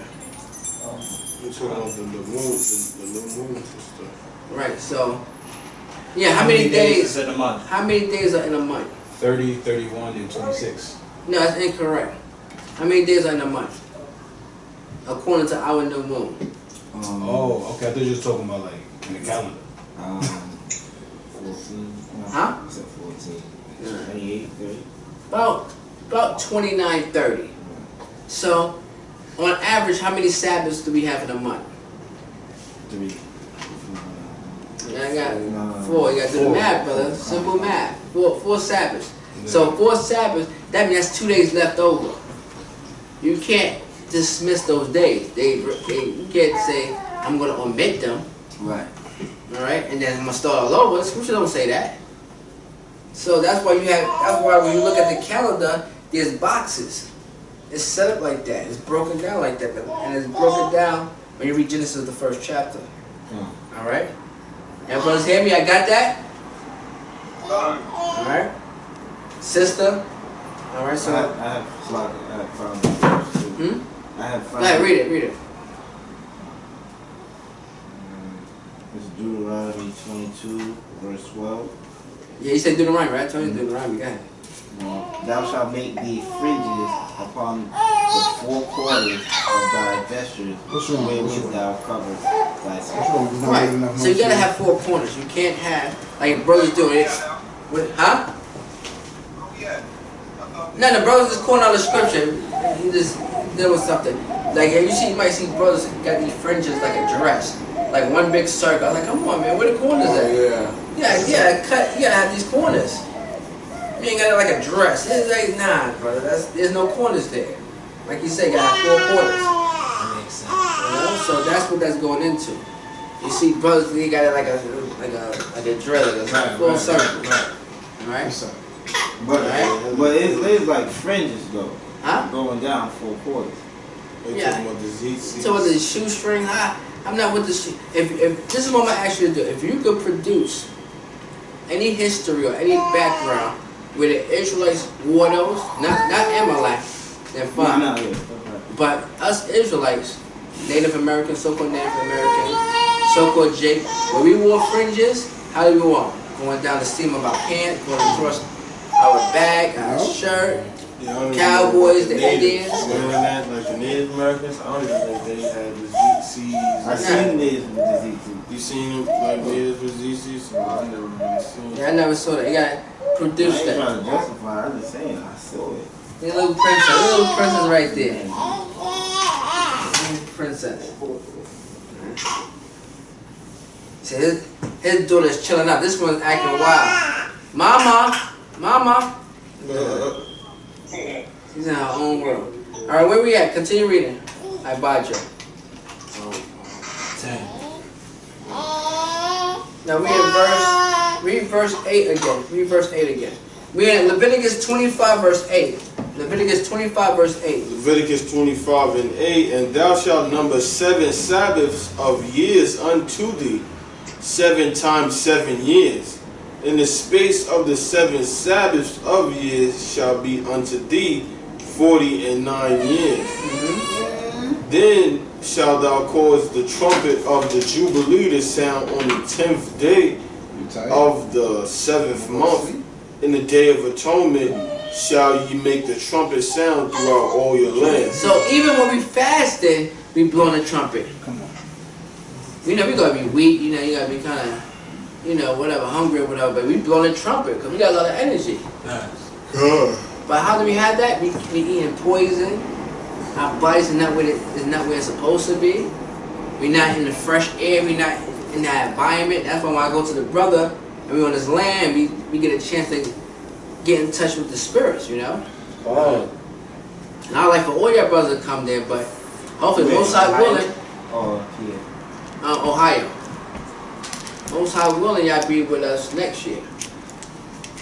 You're talking about the new moon and stuff. Right. So, yeah. How many days is in a month? How many days are in a month? 30, 31, and 26. No, that's incorrect. How many days are in a month? According to our new moon. Oh, okay. I thought you were talking about like in the calendar. 14. Huh? I said 14. 28, 30. About 29, 30. So, on average, how many Sabbaths do we have in a month? 3. Yeah, I got 4. You got to do the math, brother. Simple math. 4 Sabbaths. So 4 Sabbaths, that means that's 2 days left over. You can't dismiss those days. You can't say, I'm going to omit them. Right. Alright? And then I'm going to start all over. The scripture don't say that. So that's why when you look at the calendar, there's boxes. It's set up like that. It's broken down like that. And it's broken down when you read Genesis, the 1st chapter. Alright? And brothers, hear me? I got that? Alright? Sister? Alright, so... I have 5 too. I have 5. Go ahead, read it. It's Deuteronomy 22, verse 12. Yeah, you said Deuteronomy, right? Deuteronomy, go ahead. Thou shalt make thee fringes upon the 4 quarters of thy vestures, wherewith thou cover thyself. Right. So you gotta have 4 corners. You can't have, like brothers do it. Huh? No, the brothers just quoting out the scripture. He just dealing with something. Like you might see brothers got these fringes like a dress, like one big circle. I'm like, come on, man, where the corners at? Yeah, cut. You gotta have these corners. You ain't got it like a dress. It's like, nah, brother. There's no corners there. Like you said, you gotta have 4 corners. That makes sense. You know, so that's what that's going into. You see, brothers, they got it like a dress, like a full circle. Right? But it's like fringes though. Huh? Going down 4 quarters. Yeah. Talking about the ZCs. So with the shoestring, I'm not with the shoe. If this is what I'm gonna ask you to do. If you could produce any history or any background where the Israelites wore those, not Amalek, then fine. No. But us Israelites, Native Americans, so-called Native Americans, so-called Jake, when we wore fringes, how did we walk? Going down the seam of our pants, going across our back, our shirt. Cowboys, the Indians. Like the Native Americans, I don't even think they had the ZCs. I seen natives with the ZCs. You seen them like natives with ZCs? No, I never really seen. Yeah, I never saw that. You gotta produce I ain't that. trying to justify. I'm just saying I saw it. Your little princess right there. Princess. See, his daughter's chilling out. This one's acting wild. Mama. She's in her own world. Alright, where we at? Continue reading. I bought you. 10. Now read verse 8 again. Read verse 8 again. We in Leviticus 25 verse 8. Leviticus 25 verse 8. Leviticus 25 and 8. And thou shalt number 7 Sabbaths of years unto thee, 7 times 7 years. In the space of the 7 Sabbaths of years shall be unto thee 49 years. Then shalt thou cause the trumpet of the Jubilee to sound on the 10th day of the 7th month. In the day of atonement shall ye make the trumpet sound throughout all your land. So even when we fasting, we blowing the trumpet. Come on. We know we gotta be weak. You know, you gotta be kind of, whatever, hungry or whatever. But we blowing the trumpet because we got a lot of energy. God. But how do we have that? We eating poison. Our bodies are not where it's supposed to be. We're not in the fresh air. We're not in that environment. That's why when I go to the brother and we're on this land, we get a chance to get in touch with the spirits, you know? Oh. And I like for all your brothers to come there, but hopefully most high willing. Ohio. Most high willing, y'all be with us next year.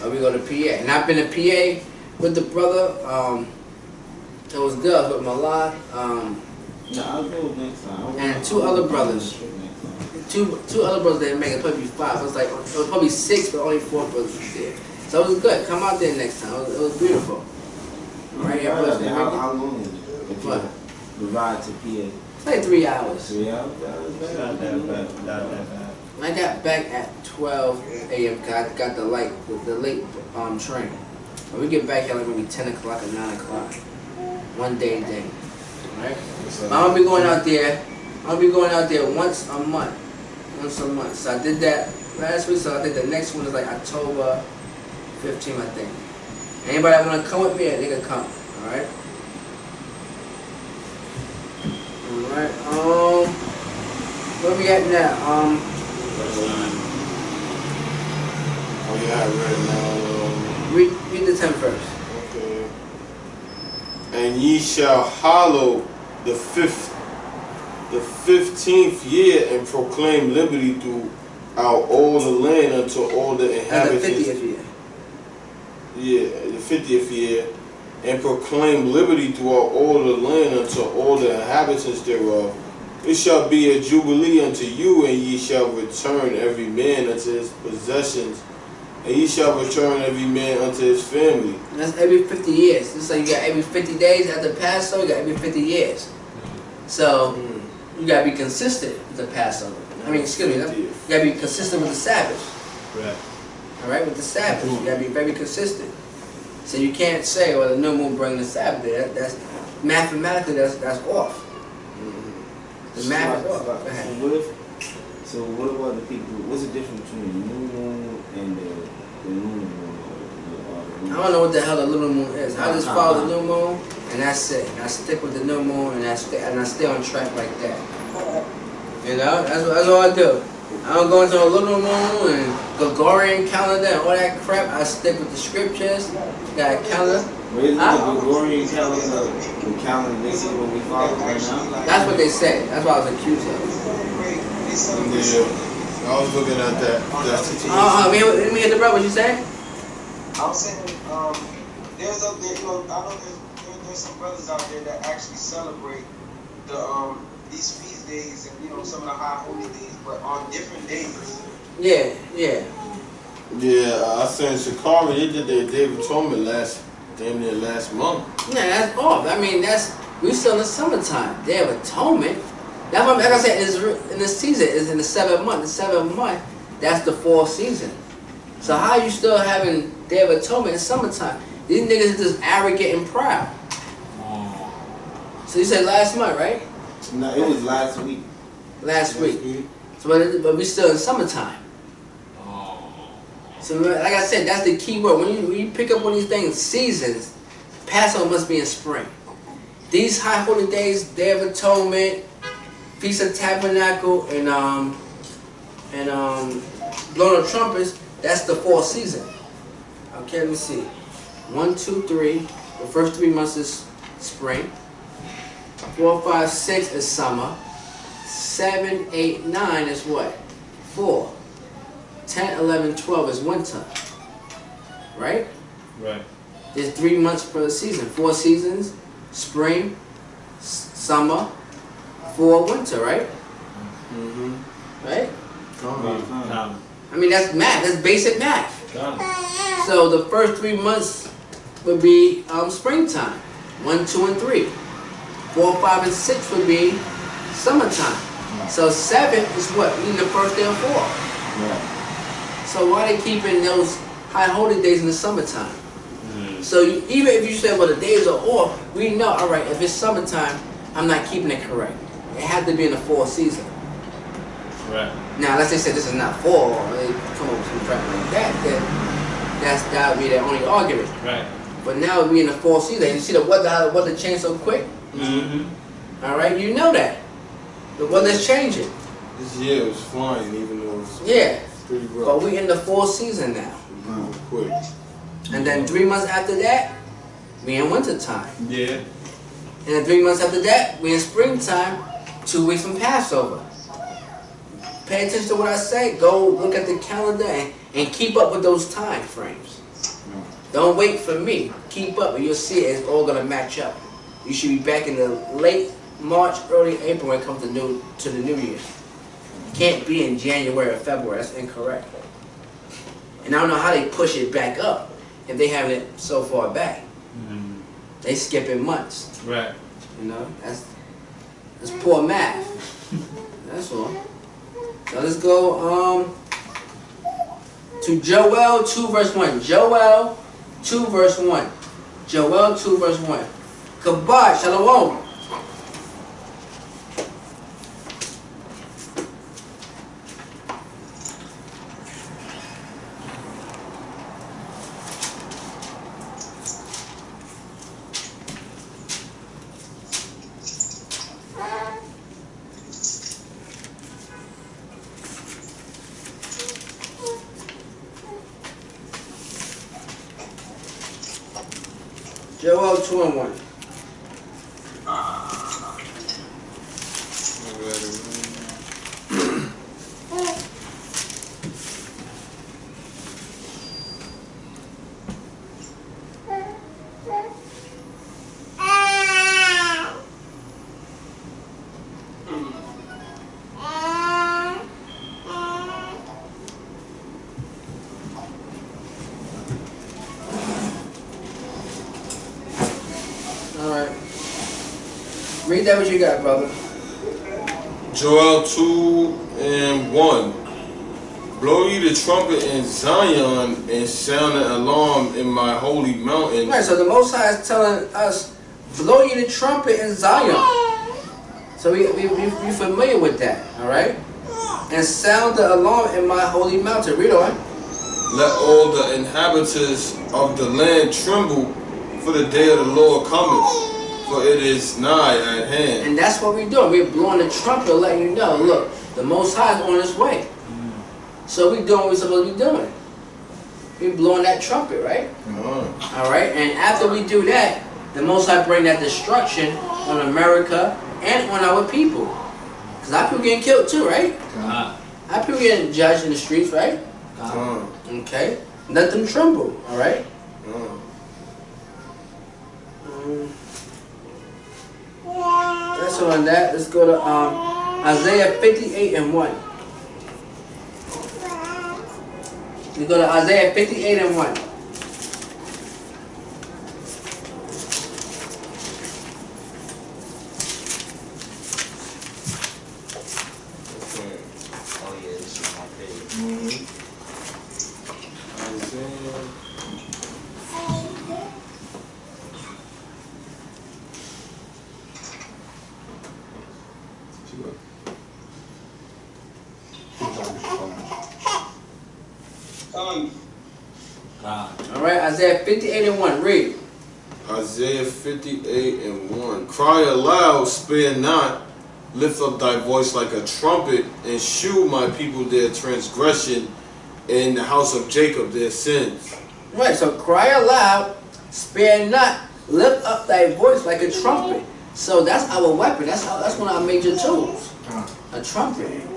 Or we go to PA. And I've been to PA with the brother. It was good. I was with Malad. I'll go next time. And 2 other brothers. Two other brothers didn't make it. Probably 5. It was probably 6, but only 4 brothers was there. So it was good. Come out there next time. It was beautiful. All right, yeah, brothers didn't make it. How long is it? What? The ride to PA? It's like 3 hours. 3 hours? Not that bad. I got back at 12 a.m. because I got the late train. When we get back here like maybe 10 o'clock or 9 o'clock. One day. Alright? I'm gonna be going out there. Once a month. So I did that last week, so I think the next one is like October 15th, I think. Anybody that wanna come with me, they can come. Alright? Alright, where we at now? Oh yeah, I read now. Read the 10th verse. Okay. And ye shall hallow the 15th year, and proclaim liberty throughout all the land unto all the That's inhabitants. the 50th year. Yeah, the 50th year, and proclaim liberty throughout all the land unto all the inhabitants thereof. It shall be a jubilee unto you, and ye shall return every man unto his possessions, and ye shall return every man unto his family. That's every 50 years. Just like you got every 50 days after Passover, you got every 50 years. So you gotta be consistent with the Passover. I mean, excuse me, you gotta be consistent with the Sabbath. Right. All right, with the Sabbath, you gotta be very consistent. So you can't say, "Well, the new moon brings the Sabbath." That's mathematically that's off. The math is off. Go ahead. So what about the people? What's the difference between the new moon and the lunar moon? I don't know what the hell the lunar moon is. I just follow the new moon, and that's it. And I stick with the new moon, and I stay on track like that. You know, that's all I do. I don't go into a lunar moon and Gregorian calendar and all that crap. I stick with the scriptures. Got a calendar. Where's the Gregorian calendar? The calendar they say what we follow right now? That's what they say. That's what I was accused of. Yeah, I was looking at that. That's the Let me hit the brother. What you say? I was saying, there's up there, you know, I know there's some brothers out there that actually celebrate the these feast days and, you know, some of the high holy days, but on different days. Yeah. Yeah, I said in Chicago, they did their Day of Atonement last month. Yeah, that's off. I mean, we still in the summertime. Day of Atonement. That's what, like I said, in the season, is in the 7th month. The 7th month, that's the fall season. So how are you still having Day of Atonement in summertime? These niggas is just arrogant and proud. So you said last month, right? No, it was last week. Last week. So, but we still in summertime. So like I said, that's the key word. When you pick up on these things, seasons, Passover must be in spring. These high holy days, Day of Atonement, Feast of Tabernacle, and blowing of trumpets, that's the fall season. Okay, let me see. 1, 2, 3. The first 3 months is spring. 4, 5, 6 is summer. 7, 8, 9 is what? Fall. 10, 11, 12 is winter. Right? Right. There's 3 months per season. 4 seasons. Spring, summer, fall, winter, right? Right? I mean, that's math. That's basic math. So the first 3 months would be springtime. 1, 2, and 3. 4, 5, and 6 would be summertime. So 7 is what? We need the first day of fall. So why are they keeping those high holy days in the summertime? So even if you say, well, the days are off, we know, all right, if it's summertime, I'm not keeping it correct. It had to be in the fall season. Right. Now, unless they said this is not fall, or they come up with some crap like that, then that would be their only argument. Right. But now we in the fall season. You see the weather changed so quick? All right, you know that. The weather's changing. This year was flying, even though it was pretty rough. But we in the fall season now. Quick. And then 3 months after that, we in winter time. Yeah. And then 3 months after that, we in springtime, 2 weeks from Passover. Pay attention to what I say. Go look at the calendar and keep up with those time frames. Don't wait for me. Keep up and you'll see it's all going to match up. You should be back in the late March, early April when it comes to the new year. You can't be in January or February. That's incorrect. And I don't know how they push it back up if they having it so far back. They skipping months. Right. You know, that's poor math. That's all. So let's go to Joel 2 verse 1. Joel 2 verse 1. Joel 2 verse 1. Kabbalah, shalom. Joel 2 and 1. Alright. Read that what you got, brother. Joel 2 and 1. Blow ye the trumpet in Zion and sound an alarm in my holy mountain. Right, so the Most High is telling us, blow you the trumpet in Zion. So we familiar with that, alright? And sound the alarm in my holy mountain. Read on. Let all the inhabitants of the land tremble, for the day of the Lord cometh, for it is nigh at hand. And that's what we're doing. We're blowing the trumpet, letting you know, look, the Most High is on his way. So we're doing what we're supposed to be doing. We're blowing that trumpet, right? Alright, and after we do that, the Most High bring that destruction on America and on our people. Because our people getting killed too, right? Our people getting judged in the streets, right? Okay. Let them tremble, alright? That's on that. Let's go to Isaiah 58 and 1. We go to Isaiah 58 and 1. Oh yeah, this is my favorite. Alright, Isaiah 58 and 1. Read. Isaiah 58 and 1. Cry aloud, spare not, lift up thy voice like a trumpet, and shew my people their transgression, in the house of Jacob their sins. Right, so cry aloud, spare not, lift up thy voice like a trumpet. So that's our weapon. That's one of our major tools. A trumpet.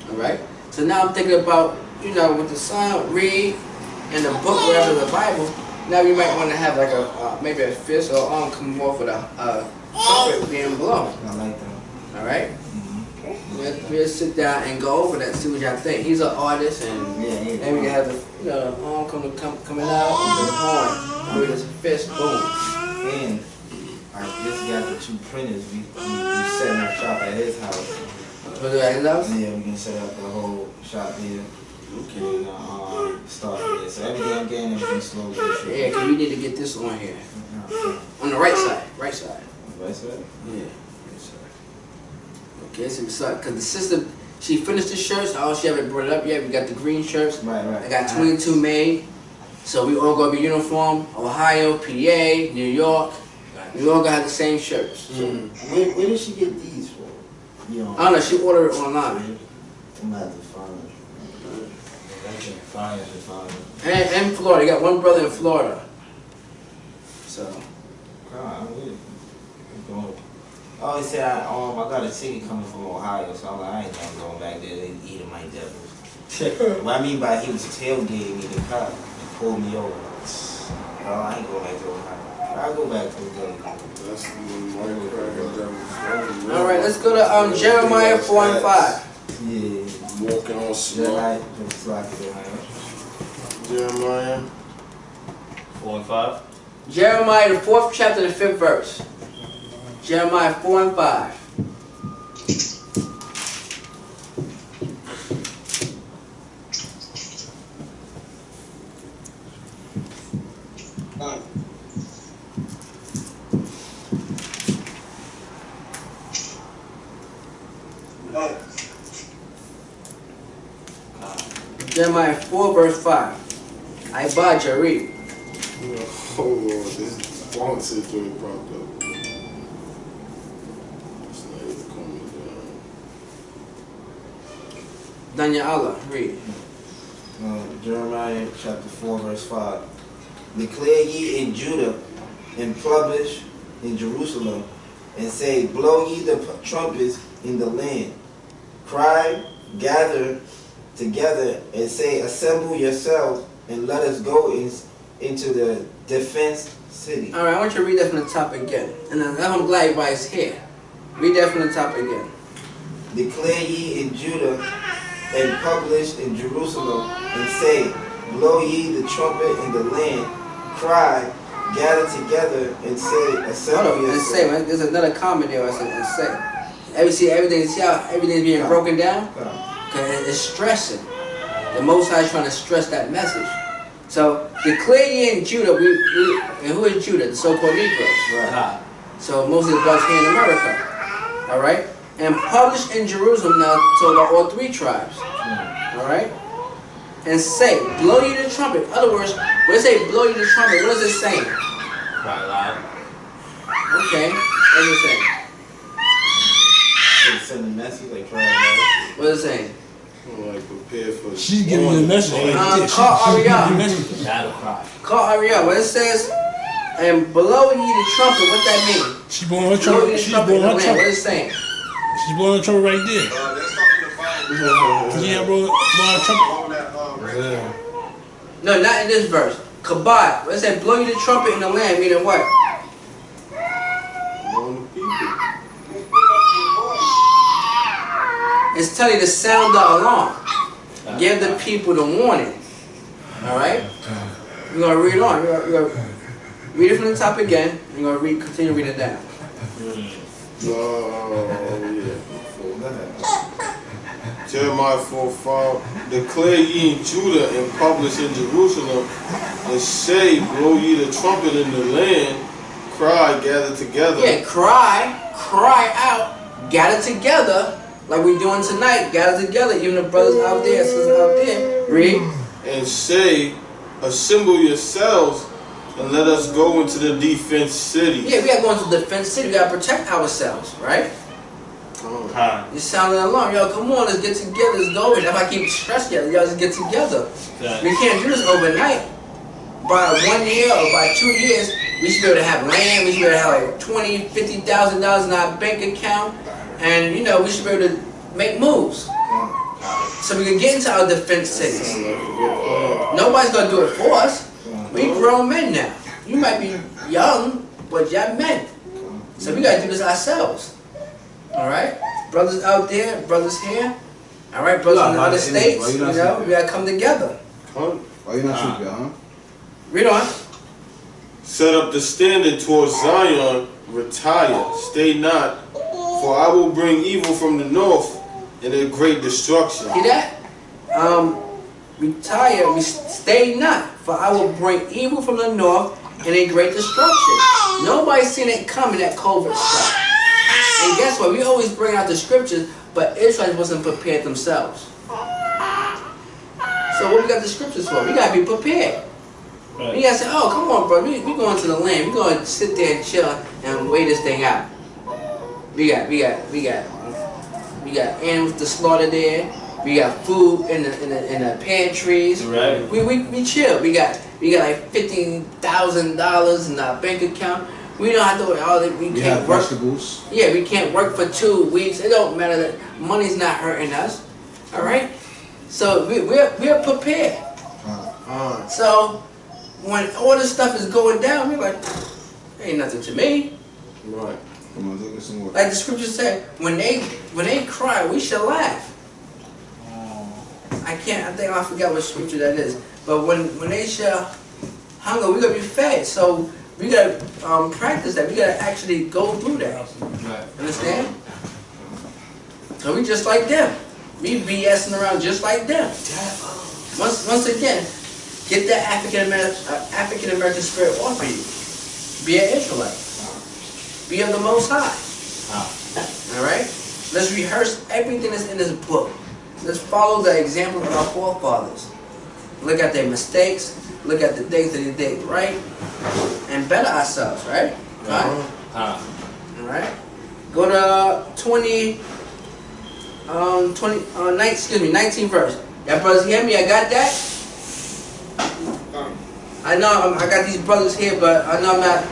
Alright? So now I'm thinking about, you know, with the sound, read, and the book, whatever, the Bible. Now you might want to have like a maybe a fist or arm come off with a trumpet being blown. I like that. Alright? We'll sit down and go over that, see what y'all think. He's an artist, and maybe we can have the arm coming out with the horn. Maybe there's a fist, boom. And I just got the 2 printers. We setting up shop at his house. What do I love? Yeah, we can set up the whole shop there. Okay. And start there. So everything I'm getting, everything slowly. Yeah, because we need to get this on here. On the right side. Right side. Right side? Yeah. Right side. Okay, so because the sister, she finished the shirts. Oh, she haven't brought it up yet. We got the green shirts. Right. I got 22 made. So we all gonna be uniform. Ohio, PA, New York. We all gonna have the same shirts. So, Where did she get these from? You know, I don't know. She ordered it online. I'm gonna have to find it. And in Florida, you got one brother in Florida. So. God, I'm with it. I always said I got a ticket coming from Ohio, so I'm like, I ain't never going back there to eat my devils. What I mean by he was tailgating me, the cop, and pulled me over. Oh, I ain't going back to Ohio. I'll go back to the devil. That's the All right, let's go to Jeremiah 4 and 5. Yeah. Walking on snow. Jeremiah 4 and 5. Jeremiah, the 4th chapter, the 5th verse. Jeremiah 4 and 5. Jeremiah 4 verse 5. I bought you, read. Oh Lord, this phone is doing propped up. It's not even coming down. Danya Allah, read. Jeremiah chapter 4 verse 5. Declare ye in Judah and publish in Jerusalem, and say, blow ye the trumpets in the land. Cry, gather together, and say, assemble yourselves, and let us go into the defense city. All right, I want you to read that from the top again. And I'm glad everybody's here. Read that from the top again. Declare ye in Judah, and publish in Jerusalem, and say, blow ye the trumpet in the land. Cry, gather together, and say, assemble yourselves. And say, man, there's another comment there. I said, and say. See how everything's being broken down? Because it's stressing. The Most High is trying to stress that message. So, declare ye in Judah, and who is Judah? The so-called Negroes. Right. So, most of the brothers here in America. All right? And publish in Jerusalem now to all 3 tribes. All right? And say, blow ye the trumpet. In other words, when it say blow ye the trumpet, what is it saying? Cry loud. Okay. What is it saying? Send a message like cry loud. What is it saying? Like prepare for. She's giving you the message. Call Ariel. Battle cry. Call Ariel. When it says, and blow ye the trumpet, what that mean? She's blowing her Blow ye trumpet. the She's trumpet blowing in the her land. trumpet. What is it saying? She's blowing her trumpet right there. That's talking about Yeah, blowing her trumpet. on that No, not in this verse. Kabod. When it said, blow ye the trumpet in the land, meaning what? Warn the people. It's telling you to sound the alarm. Give the people the warning. Alright? We're going to read on. We're going to read it from the top again. We're going to continue reading it down. Jeremiah 4:5. Declare ye in Judah and publish in Jerusalem, and say, blow ye the trumpet in the land. Cry, gather together. Yeah, cry out, gather together, like we're doing tonight. Gather together, even the brothers out there, sisters out there. Read. And say, assemble yourselves, and let us go into the defense city. Yeah, we got to go into the defense city. We got to protect ourselves, right? You sounding an alarm. Yo, come on, let's get together. Let's go. If I keep stressing you, y'all just get together. We can't do this overnight. By 1 year or by 2 years, we should be able to have land. We should be able to have like $20,000, $50,000 in our bank account. And, you know, we should be able to make moves. So we can get into our defense cities. Nobody's going to do it for us. We grown men now. You might be young, but you're men. So we got to do this ourselves. Alright? Brothers out there, brothers here. Alright, brothers in the other states. You know, we got to come together. Why you not sleeping, huh? Read on. Set up the standard towards Zion, retire, stay not, for I will bring evil from the north and a great destruction. See that? Retire, stay not, for I will bring evil from the north and a great destruction. Nobody's seen it coming, that covert stuff. And guess what? We always bring out the scriptures, but Israel wasn't prepared themselves. So what we got the scriptures for? We got to be prepared. Right. We got to say, oh, come on, bro. We going to the land. We going to sit there and chill and wait this thing out. We got animals to slaughter there. We got food in the pantries. Right. We chill. We got like $15,000 in our bank account. We don't have to. We can't work. Vegetables. Yeah, we can't work for 2 weeks. It don't matter that money's not hurting us. All right. So we're prepared. So when all this stuff is going down, we're like, ain't nothing to me. Right. Come on, look at some more. Like the scripture said, when they cry, we shall laugh. I think I forgot what scripture that is. But when they shall hunger, we're gonna be fed. So we gotta practice that. We gotta actually go through that. Right. Understand? So we just like them. We BSing around just like them. Once again, get that African American spirit off of you. Be an Israelite. Be of the Most High. All right. Let's rehearse everything that's in this book. Let's follow the example of our forefathers. Look at their mistakes. Look at the things that they did right, and better ourselves. Right. All right. Go to 19th verse. Y'all brothers hear me? I got that. I know I got these brothers here, but I know I'm not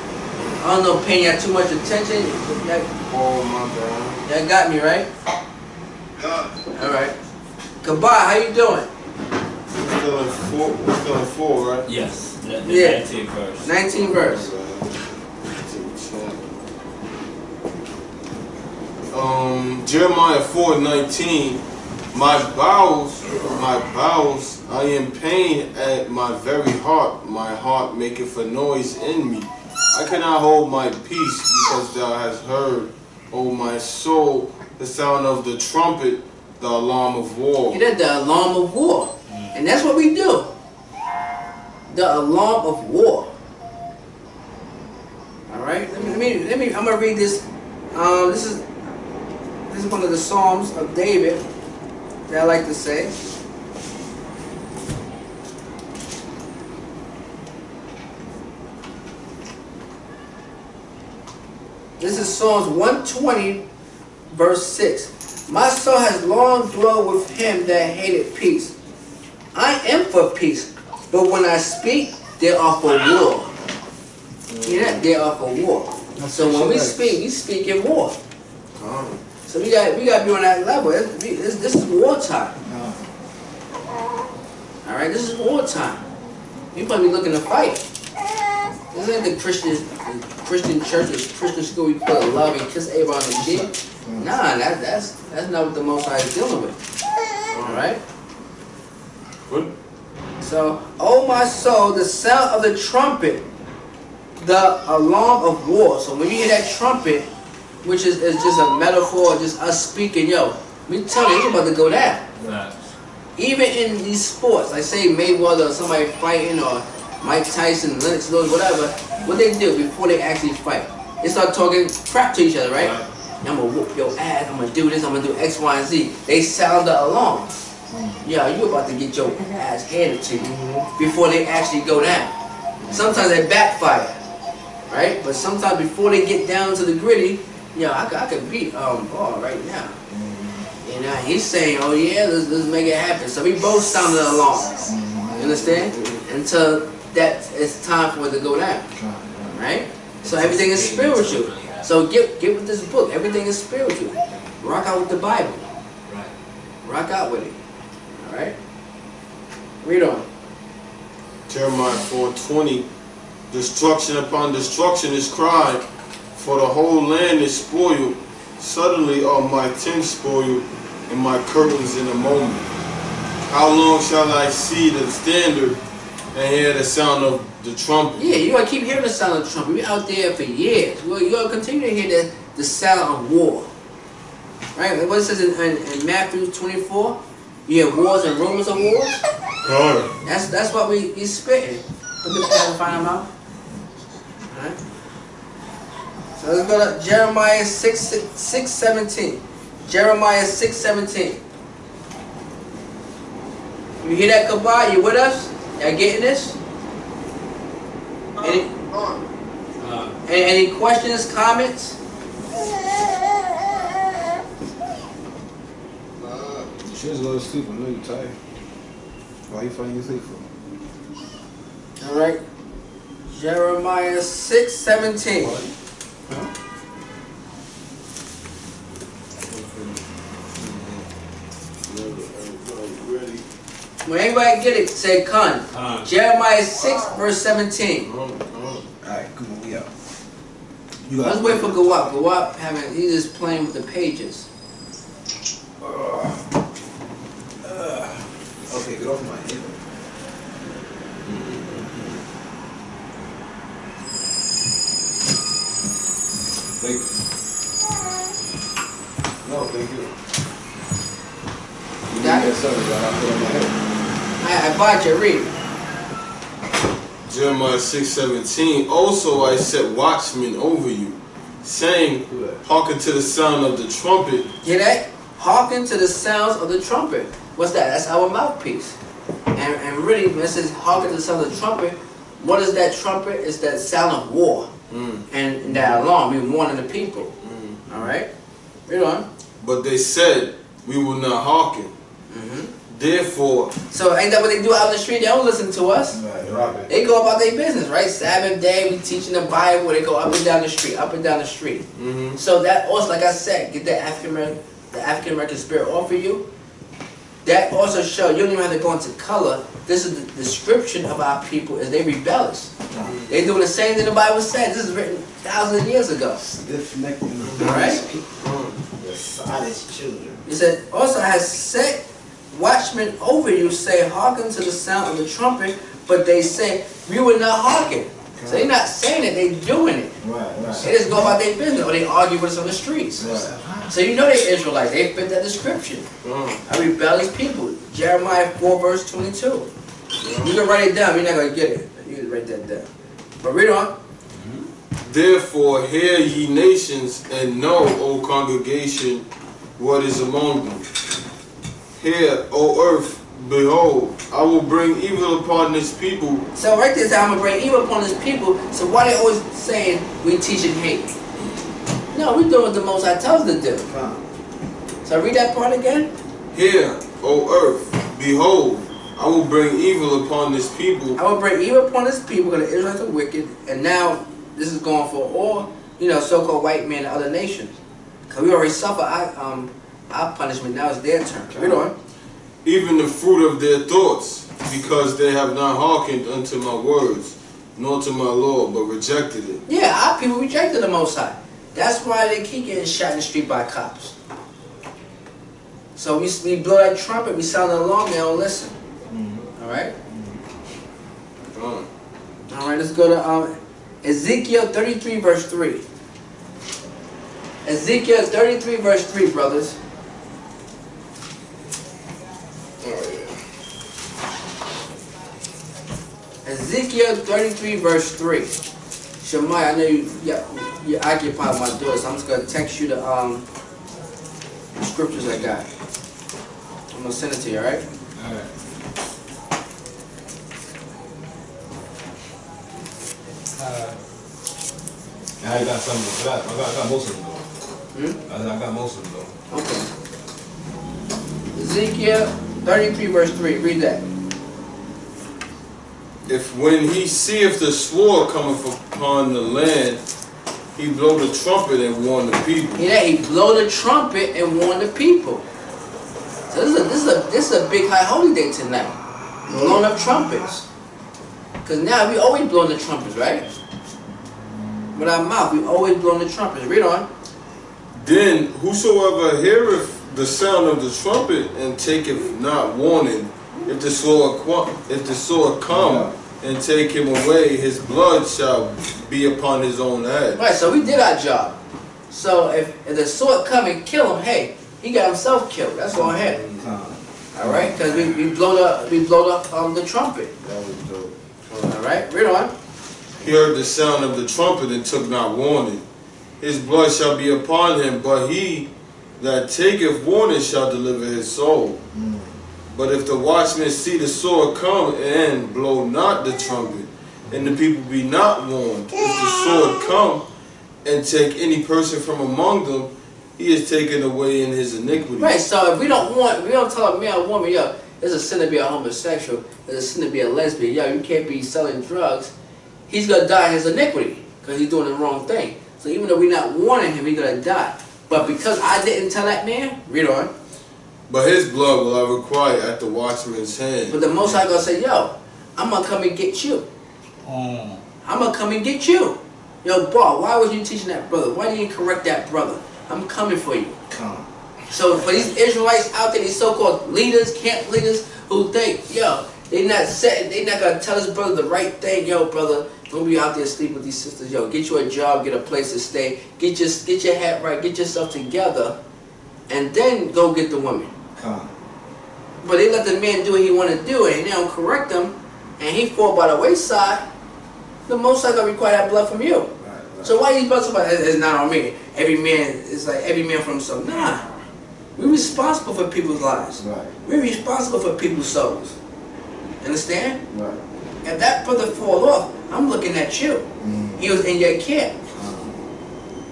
I don't know, paying y'all too much attention. Oh my God. Y'all got me, right? Alright. Goodbye, how you doing? We're still in 4, right? Yes. The Yeah. 19th verse. 19 verse. Jeremiah 4:19. My bowels, I am pain at my very heart. My heart maketh a noise in me. I cannot hold my peace because thou hast heard, O my soul, the sound of the trumpet, the alarm of war. You know, the alarm of war. And that's what we do. The alarm of war. Alright? Let me I'm gonna read this. This is one of the Psalms of David that I like to say. This is Psalms 120, verse 6. My soul has long dwelt with him that hated peace. I am for peace, but when I speak, they are for war. Yeah, they are for war. So when we speak in war. So we got to be on that level. This is wartime. All right, this is wartime. We supposed to be looking to fight. This ain't the Christian church, the Christian school. We put love and kiss everybody on the cheek. Nah, that's not what the Most High is dealing with. All right. Good. So, oh my soul, the sound of the trumpet, the alarm of war. So when you hear that trumpet, which is just a metaphor, just us speaking, yo, we tell you, it's about to go down. Right. Even in these sports, like say Mayweather or somebody fighting, or Mike Tyson, Lennox Lewis, whatever, what they do before they actually fight? They start talking crap to each other, right? I'm gonna whoop your ass, I'm gonna do this, I'm gonna do X, Y, and Z. They sound the alarm. Yeah, you about to get your ass handed to you before they actually go down. Sometimes they backfire, right? But sometimes before they get down to the gritty, yeah, I could beat Ball right now. And he's saying, oh yeah, let's make it happen. So we both sounded the alarm. You understand? Until that it's time for it to go down. Right? So everything is spiritual. So get with this book. Everything is spiritual. Rock out with the Bible. Rock out with it. Alright? Read on. Jeremiah 4:20. Destruction upon destruction is cried, for the whole land is spoiled. Suddenly are my tents spoiled, and my curtains in a moment. How long shall I see the standard and hear the sound of the trumpet? Yeah, you're going to keep hearing the sound of the trumpet. We're out there for years. Well, you're going to continue to hear the sound of war. Right? What it says in Matthew 24, you hear wars and rumors of wars. That's what we spitting. Put the pad and find them out. Alright? So let's go to Jeremiah 6:17. Jeremiah 6:17. You hear that, Kabah? You with us? Y'all getting this? Any questions, comments? You should just go to sleep. I know you're tired. Why are you falling asleep for? All right. Jeremiah 6:17. When everybody get it, say "Con." Jeremiah 6 verse 17. All right, come on, we out. Let's wait for Gawap. Gawap he's just playing with the pages. Okay, get off my head. Thank you. No, thank you. You got it? Something that I put on my head. I bought you. Read. Jeremiah 6:17. Also I set watchmen over you, saying, hearken to the sound of the trumpet. Hear that? Hearken to the sounds of the trumpet. What's that? That's our mouthpiece. And really, when it says hearken to the sound of the trumpet, what is that trumpet? It's that sound of war. And that alarm. We're warning the people. Alright? Read on. But they said, we will not hearken. Therefore, so ain't that what they do out in the street? They don't listen to us. Right. They go about their business, right? Sabbath day, we teaching the Bible. They go up and down the street, up and down the street. So that also, like I said, get the African American spirit off of you. That also shows you don't even have to go into color. This is the description of our people is they rebellious. They doing the same thing the Bible said. This is written thousands of years ago. Stiff-necked and Right? The saddest children. He said, also has set watchmen over you, say, hearken to the sound of the trumpet, but they say, we will not hearken. So they're not saying it, they doing it. Right. They just go about their business, or they argue with us on the streets. Right. So you know they're Israelites, they fit that description. A rebellious people. Jeremiah 4 verse 22. You can write it down, you're not going to get it. You can write that down. But read on. Therefore hear ye nations, and know, O congregation, what is among them. Hear, O earth, behold, I will bring evil upon this people. So right there, I'm going to bring evil upon this people. So why they always saying we teaching hate? No, we doing what the Most High tells us to do. So read that part again. Hear, O earth, behold, I will bring evil upon this people. I will bring evil upon this people because the Israelites are wicked. And now this is going for all, so-called white men and other nations. Because we already suffer our punishment. Now it's their turn. Read on. Even the fruit of their thoughts, because they have not hearkened unto my words, nor to my law, but rejected it. Yeah, our people rejected the Most High. That's why they keep getting shot in the street by cops. So we blow that trumpet, we sound the alarm, they don't listen. Alright? Alright, let's go to Ezekiel 33 verse 3. Ezekiel 33 verse 3, brothers. Ezekiel 33 verse 3. Shemaiah, I know you occupied my door, so I'm just going to text you the scriptures I got. I'm going to send it to you, alright? Alright. I got some of them, but I got most of them though. I got most of them though. Okay. Ezekiel 33 verse 3, read that. If when he seeth the sword cometh upon the land, he blow the trumpet and warn the people. Yeah, he blow the trumpet and warn the people. So this is a big high holy day tonight. Blowing up trumpets. Because now we always blowing the trumpets, right? With our mouth, we always blowing the trumpets. Read on. Then whosoever heareth the sound of the trumpet and taketh not warning, if the sword come and take him away, his blood shall be upon his own head. Right, so we did our job. So if the sword come and kill him, hey, he got himself killed. That's on him. Alright, because we blow the trumpet. Alright, read on. He heard the sound of the trumpet and took not warning. His blood shall be upon him, but he that taketh warning shall deliver his soul. But if the watchman see the sword come and blow not the trumpet, and the people be not warned, if the sword come and take any person from among them, he is taken away in his iniquity. Right, so if we don't tell a man or woman, yo, it's a sin to be a homosexual, it's a sin to be a lesbian, yo, you can't be selling drugs, he's going to die in his iniquity because he's doing the wrong thing. So even though we're not warning him, he's going to die. But because I didn't tell that man, read on. But his blood will I require at the watchman's hand. But the Most High going to say, yo, I'm going to come and get you. I'm going to come and get you. Yo, Bar, why was you teaching that brother? Why didn't you correct that brother? I'm coming for you. Come. So for these Israelites out there, these so-called leaders, camp leaders, who think, yo, they not going to tell this brother the right thing. Yo, brother, don't be out there sleeping with these sisters. Yo, get you a job, get a place to stay, get your hat right, get yourself together, and then go get the women. Come. But they let the man do what he want to do, and they don't correct him, and he fall by the wayside. The Most High gonna require that blood from you. Right. So why you about somebody? It's not on me. Every man is like every man for himself. Nah, we're responsible for people's lives. Right. We're responsible for people's souls. Understand? Right. If that brother fall off, I'm looking at you. He was in your camp.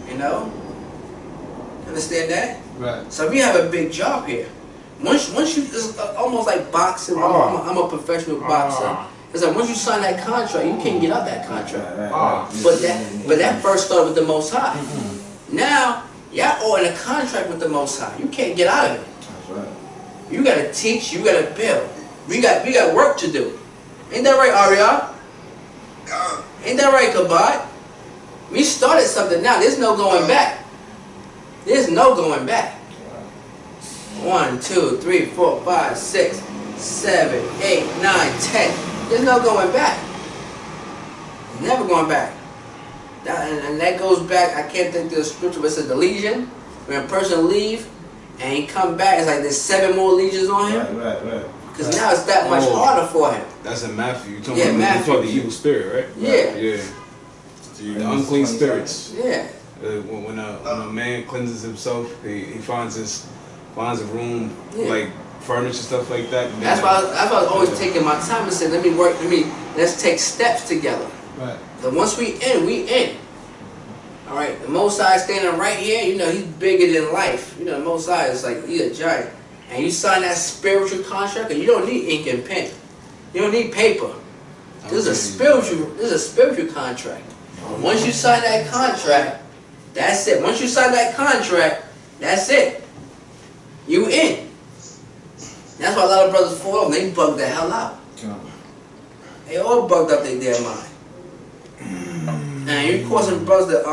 You know? Understand that? Right. So we have a big job here. Once you, it's almost like boxing. I'm a professional boxer. It's like once you sign that contract, you can't get out that contract. Right. But that first started with the Most High. Now, y'all are in a contract with the Most High. You can't get out of it. That's right. You gotta teach, you gotta build. We got work to do. Ain't that right, Ariel? Ain't that right, Kabad? We started something now. There's no going back. There's no going back. 1, 2, 3, 4, 5, 6, 7, 8, 9, 10. There's no going back. Never going back. And that goes back, I can't think of the scripture, but it says the legion. When a person leave and he come back, it's like there's 7 more legions on him. Right. Because now it's that much harder for him. That's in Matthew. You talking Yeah, about Matthew. the evil spirit, right? Yeah. Yeah. The unclean spirits. Yeah. When a man cleanses himself, he finds a room like furniture, stuff like that. That's why I was always taking my time and saying, let's take steps together. Right. But once we in. All right, the Most High standing right here, you know, he's bigger than life. You know, the Most High is like, he's a giant. And you sign that spiritual contract, and you don't need ink and pen. You don't need paper. This is a spiritual contract. Once you sign that contract, that's it. Once you sign that contract, that's it. You in. That's why a lot of brothers fall off. They bug the hell out. They all bugged up their damn mind. And you're causing brothers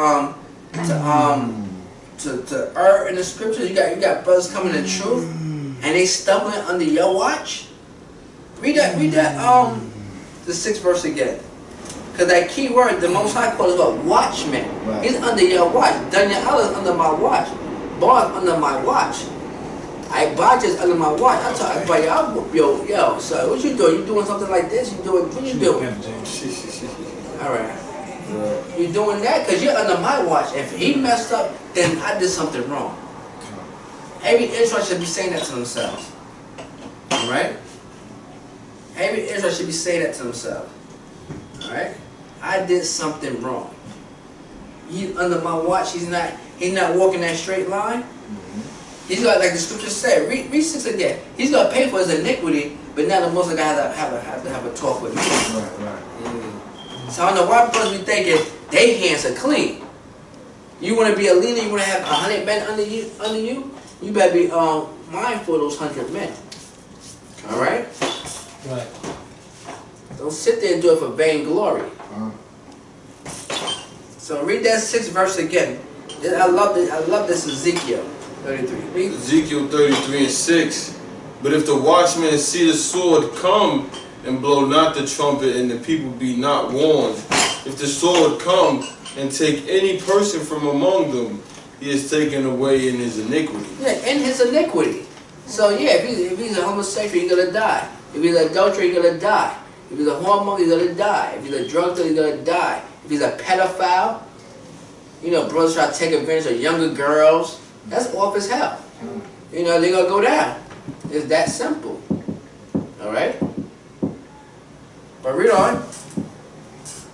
to err in the scriptures. You got brothers coming to truth, and they stumbling under your watch. Read that the 6th verse again. Because that key word, the Most High calls what? Watchman. Right. He's under your watch. Daniel is under my watch. Bar's under my watch. Ibajah's under my watch. I tell everybody, yo, so what you doing? You doing something like this? What you doing? Alright. You're doing that because you're under my watch. If he messed up, then I did something wrong. Every Israelite should be saying that to themselves. Alright? Every Israelite should be saying that to themselves. Alright? I did something wrong. He's under my watch. He's not walking that straight line. He's got, like the scripture said, read 6 again. He's gonna pay for his iniquity, but now the Muslim guy have to have a talk with me. Right. So I don't know why brothers be thinking they hands are clean. You want to be a leader, you want to have 100 men under you, you better be mindful of those 100 men. All right? Right. Don't sit there and do it for vainglory. So read that 6th verse again. I love this Ezekiel 33. Read. Ezekiel 33:6. But if the watchmen see the sword come and blow not the trumpet, and the people be not warned, if the sword come and take any person from among them, he is taken away in his iniquity. Yeah, in his iniquity. So yeah, if he's a homosexual, he's gonna die. If he's an adulterer, he's gonna die. If he's a whoremonger, he's gonna die. If he's a drug dealer, he's gonna die. If he's a pedophile, you know, brothers try to take advantage of younger girls, that's off his hell. You know, they're gonna go down. It's that simple. Alright? But read on.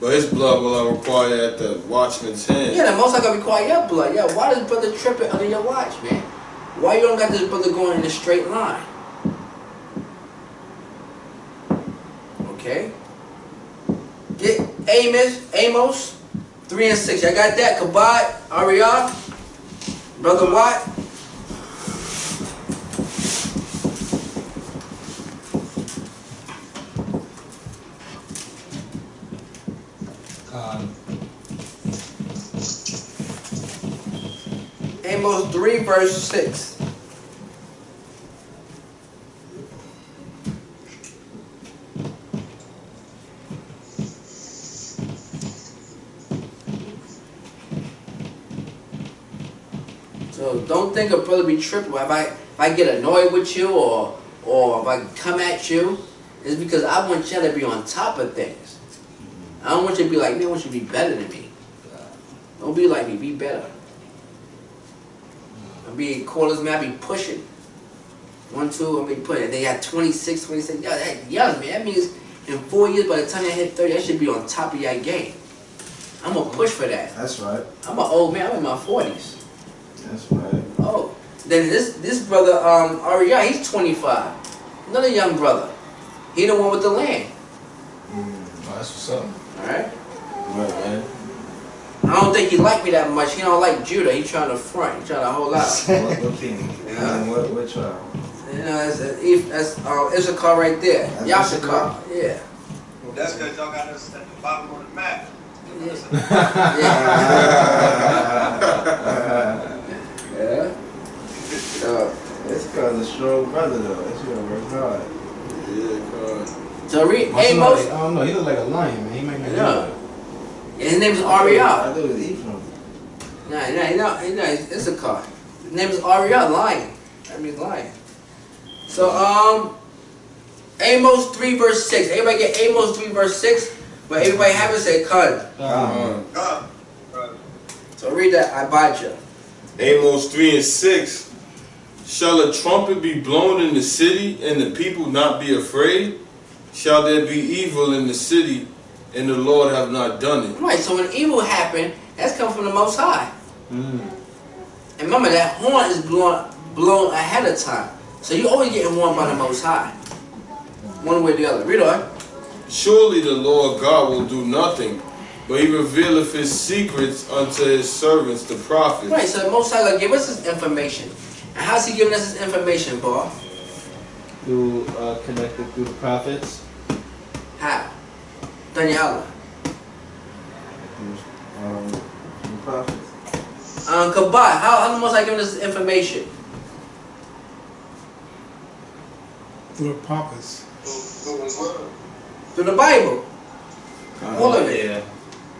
But his blood will I require at the watchman's hand. Yeah, the most I gonna require your blood. Yeah, why does brother tripping under your watch, man? Why you don't got this brother going in a straight line? Okay. Get Amos 3 and 6. Y'all got that? Kabad, Ariah, Brother Watt. Amos 3 verse 6. So don't think a brother be tripping. If I get annoyed with you or if I come at you, it's because I want you to be on top of things. I don't want you to be like me. I want you to be better than me. Don't be like me. Be better. I be callers, man. I be pushing. 1, 2. I be pushing. They got 26. Yo, that young man. That means in 4 years, by the time I hit 30, I should be on top of your game. I'm gonna push for that. That's right. I'm an old man. I'm in my 40s. That's right. Oh, then this brother Ariah, he's 25. Another young brother. He the one with the land. Oh, that's what's up. Alright? Right, man. I don't think he liked me that much. He don't like Judah. He trying to front. He trying to hold out. What king? Yeah. What tribe? You know, that's Issachar right there. That's Yashakar. Yeah. That's because y'all got us at the bottom of the map. Yeah. It's cause a strong brother though. That's gonna work hard. Yeah, God. So read I Amos. don't know. He look like a lion, man. He make me Yeah. His name is Ariel. I thought it was Ephraim. Nah, it's Issachar. His name is Ariel, lion. That means lion. So, Amos 3 verse 6. Everybody get Amos 3 verse 6? But everybody have it say Khan. So read that, Abijah. Amos 3 and 6. Shall a trumpet be blown in the city, and the people not be afraid? Shall there be evil in the city, and the Lord have not done it? Right, so when evil happened, that's come from the Most High. And remember, that horn is blown ahead of time. So you always getting warned by the Most High. One way or the other. Read on. Surely the Lord God will do nothing, but he revealeth his secrets unto his servants, the prophets. Right, so the Most High gonna give us this information. And how's he giving us this information, boy? Through connected through the prophets. How? Daniela. The prophets. Kabat, how the Most High giving us this information? Through the prophets. Through the Bible. All of it. Yeah.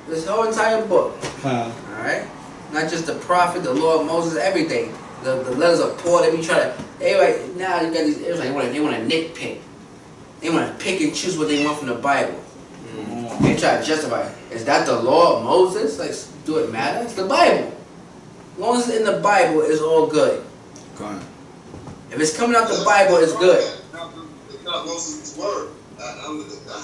This whole entire book. Alright? Not just the prophet, the Lord, Moses, everything. The letters of Paul, they be trying to, everybody, now you got these, they want to nitpick. They want to pick and choose what they want from the Bible. They try to justify it. Is that the law of Moses? Like, do it matter? It's the Bible. As long as it's in the Bible, it's all good. If it's coming out the Bible, it's good. It's not Moses' word. I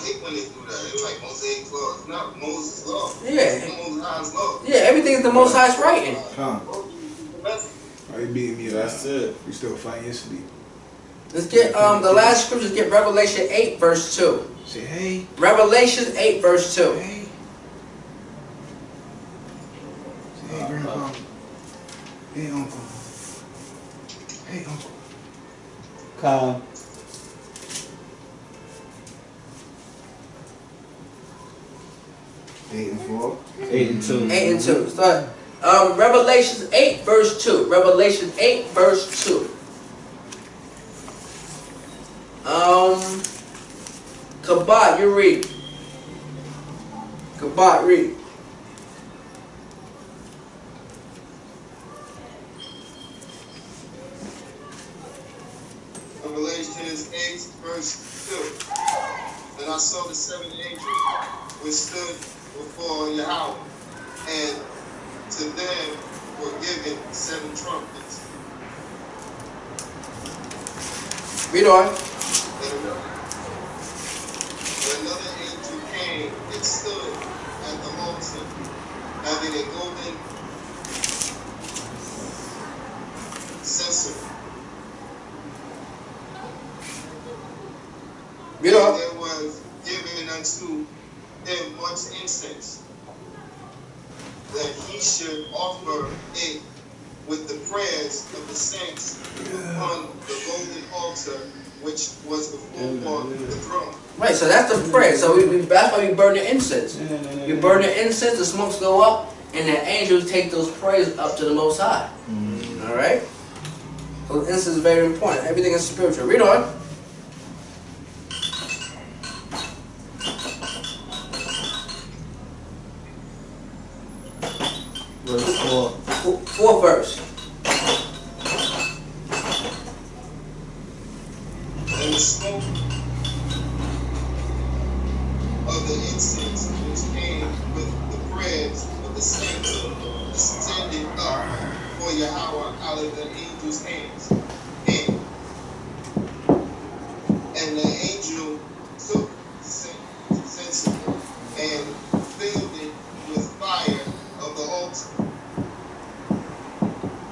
hate when they do that. It's like Mosaic law. It's not Moses' law. Yeah. It's Moses' High's law. Yeah, everything is the Most High's writing. Why you beating me? That's it. We still fighting yesterday. Let's get the last scriptures. Get Revelation 8 verse 2. Say hey. Revelation 8 verse 2. Hey. Say hey, grandpa. Hey, uncle. Hey, uncle. Calm. Eight and 4. 8 and 2. 8 and 2. Start. Revelation 8 verse 2. Revelation 8 verse 2. Kabat, you read. Kabat, read. Revelation 8 verse 2. Then I saw the 7 angels which stood before Yahweh, and to them were given 7 trumpets. Read on. And another angel came and stood at the altar, having a golden censer. Read on. And there was given unto him much incense, that he should offer it with the prayers of the saints upon the golden altar which was before the throne. Right, so that's the prayer. So that's why we burn the incense. You burn the incense, the smokes go up, and the angels take those prayers up to the Most High. Alright? So incense is very important. Everything is spiritual. Read on. Verse 4. Fourth verse. And the smoke of the incense which came with the prayers of the saints descended up for Yahweh out of the angel's hands. And the angel took the censer and filled it with fire of the altar,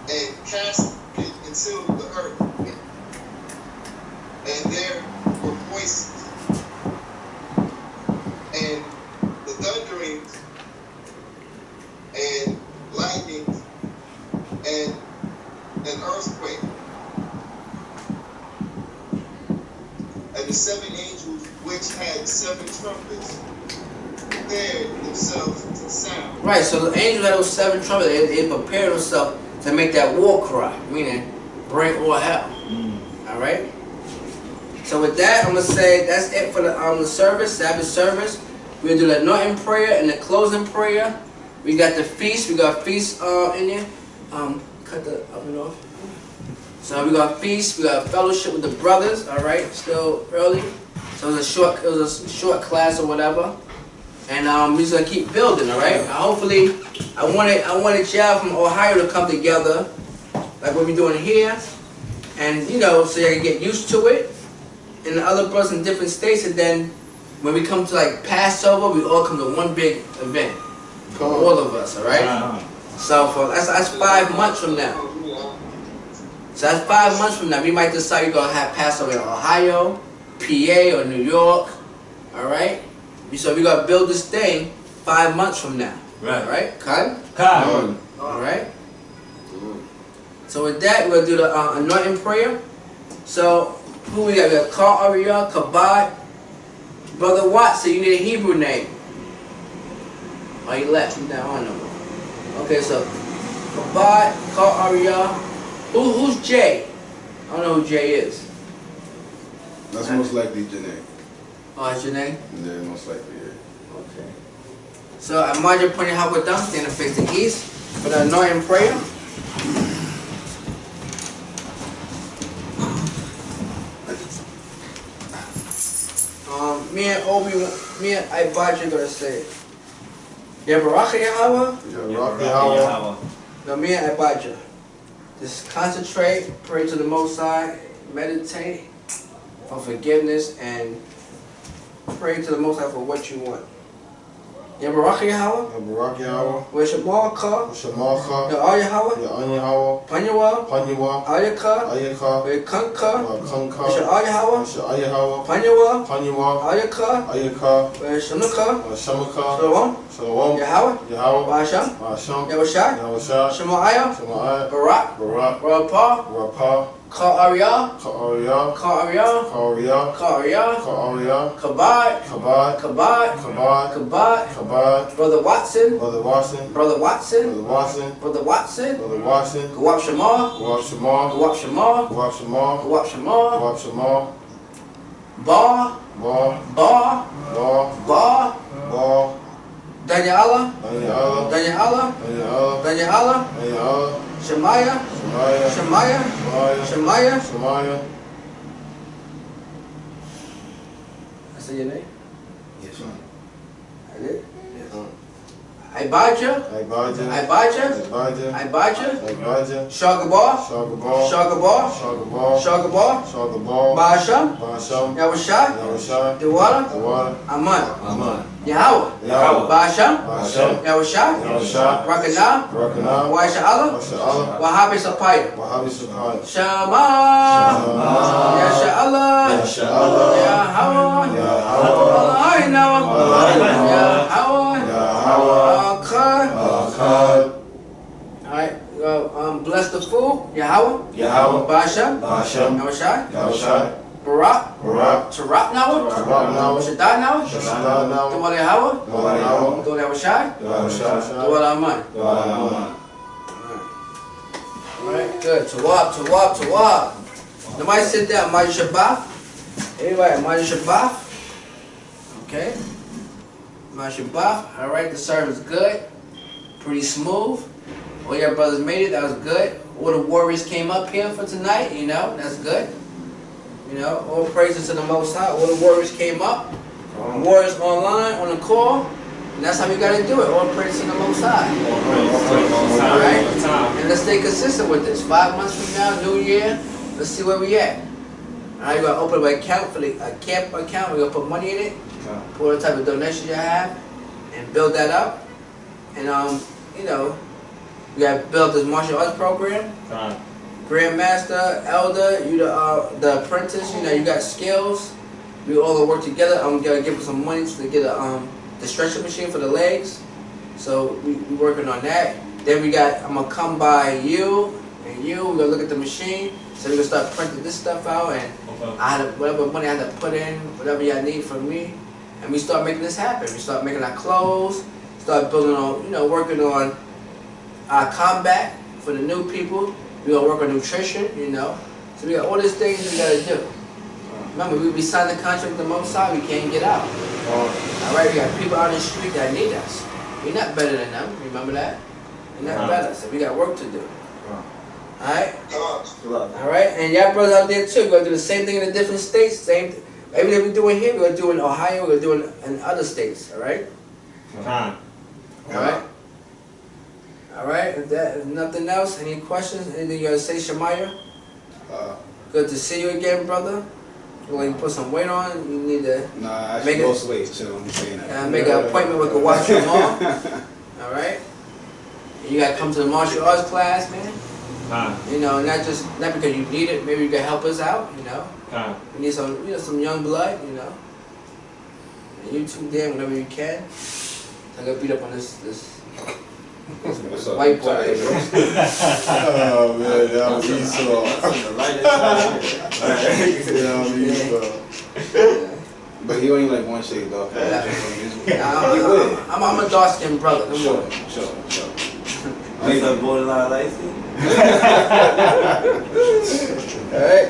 and cast it into the earth. And there were voices pray. And the 7 angels, which had 7 trumpets, prepared themselves to sound. Right, so the angels had those 7 trumpets, they prepared themselves to make that war cry, meaning bring all hell. Alright? So with that, I'm going to say that's it for the service, Sabbath service. We're going to do the anointing prayer and the closing prayer. We got the feast. We got feast in there. Cut the oven off. So we got feast. We got fellowship with the brothers. All right, still early. So it was a short class or whatever. And we're just gonna keep building. All right. Hopefully, I wanted y'all from Ohio to come together, like what we're doing here, and you know, so you can get used to it. And the other brothers in different states, and then when we come to like Passover, we all come to one big event. All of us, all right? So for that's 5 months from now. So that's 5 months from now. We might decide we're gonna have Passover in Ohio, PA, or New York. All right? So we're gonna build this thing 5 months from now. Right. All right? Cut? Come. All right? So with that, we're gonna do the anointing prayer. So who we got? We got Carl Ariel, Kabad, Brother Watson. You need a Hebrew name. Oh, he left. He's not on no more. Okay, so Kabad, Carl Ariel. Who's Jay? I don't know who Jay is. That's most likely Janae. Oh, it's your name? Yeah, most likely, yeah. Okay. So Amaja pointed how we're done. Stand and face the east for the anointing prayer. Me and Ibaja gonna say it. Yabaraka Yahweh? Yabaraka Yahweh. No, me and Ibaja. Just concentrate, pray to the Most High, meditate for forgiveness, and pray to the Most High for what you want. Yabaraka Yahweh? Yabaraka Yahweh. Where's Shamalka? Shamalka. Ya Yahweh? Ya Yahweh. Panyawa? Panyawa. Ayaka? Ayaka. Where's Kanka? Kanka. Where's Yahweh? Yahweh. Panyawa? Panyawa. Ayaka? Ayaka. Where's Shanuka? Shamaka. Shalom? Shalom. Yahweh? Yahweh. Basham? Basham. Yahushua? Yahushua. Shemaiah? Shemaiah. Barak? Barak. Rapa? Rapa. Ka Arya? Ka Arya. Ka Arya? Ka Arya. Ka Arya? Ka Arya. Kabad? Kabad. Kabad? Kabad. Kabad? Kabad. Brother Watson? Brother Watson. Brother Watson? Brother Watson. Brother Watson? Brother Watson. Gawab Shamar? Gawab Shamar. Gawab Shamar? Gawab Shamar. Gawab Shamar? Gawab Shamar. Bar? Bar. Bar? Bar. Bar? Bar. Daniela? Daniela. Daniela? Daniela. Daniela? Daniela. Shemaiah? Shemaiah. Shemaiah? Shemaiah. Shemaiah? Shemaiah. I say your name? Yes, sir. I did? Yes. Ibaja? Ibaja. Ibaja? Ibaja. Ibaja? Ibaja. Shagabar? Shagabar. Shagabar? Shagabar. Shagabar? Shagabar. Basham? Basham. Yahushua? Yahushua. Dewala? Dewala. Aman? Aman. Yahweh? Yahweh. Basham? Basham. Yahushua? Yahushua. Rakana? Rakana. Waisha Allah? Washa Allah. Wahabi Sapaya? Wahabi Subhanahu. Shama! Shama. Yasha Allah! Yasha Allah. Yahweh! Yahweh. Allah Aina! Allah. Yahweh! Yahweh. Akkad! Akkad. Alright, bless the food. Yahweh. Yahweh. Basham. Basham. Yahushua. Yahushua. Barak. Barak. Tarak Nawa. Tarak Nawa. Shaddai Nawa. Shaddai Nawa. Dewala Yahweh. Dewala Yahweh. Dewala Yahushua. Yahushua. Dewala Aman. Dewala Aman. Alright, good. Tawab. Nobody sit down. Ma'aj Shabbat. Everybody, Ma'aj Shabbat. Okay. Ma'aj Shabbat. Alright, the service is good. Pretty smooth. All your brothers made it. That was good. All the warriors came up here for tonight. You know, that's good. You know, all praises to the Most High. All the warriors came up. Warriors online on the call. And that's how we got to do it. All praises to the Most High. All right? And let's stay consistent with this. 5 months from now, New Year, let's see where we at. All right, we're going to open an account for a camp account. We're going to put money in it. Put what type of donation you have. And build that up. And, you know, we got to build this martial arts program. Grandmaster, Elder, you the apprentice, you know, you got skills. We all gonna work together. I'm gonna give them some money to get the stretcher machine for the legs. So we working on that. Then we got, I'm gonna come by you and you. We're gonna look at the machine. So we're gonna start printing this stuff out, and I had whatever money I had to put in, whatever y'all need from me, and we start making this happen. We start making our clothes, start building on, working on our combat for the new people. We're gonna work on nutrition, So we got all these things we gotta do. Remember, we signed the contract with the Most High, we can't get out. Alright, we got people out in the street that need us. We're not better than them, remember that? We're not better, so we got work to do. Alright? Alright, and y'all brothers out there too, we're gonna do the same thing in the different states, everything we're doing here, we're gonna do in Ohio, we're gonna do in other states, alright? Alright? Alright, if nothing else, any questions, anything you gotta say, Shemaiah? Good to see you again, brother. You want to put some weight on? You need to make it weight. Chill, I'm saying that. Make an appointment with Kawhi tomorrow. All right. And you gotta come to the martial arts class, man. Not because you need it. Maybe you can help us out. We need some young blood. And you too, Dan, whenever you can. I'm gonna beat up on this white boy. Oh man, that was Esau. But he only like one shade though. I'm a dark skinned brother. Sure. What's up, borderline light skin? Alright.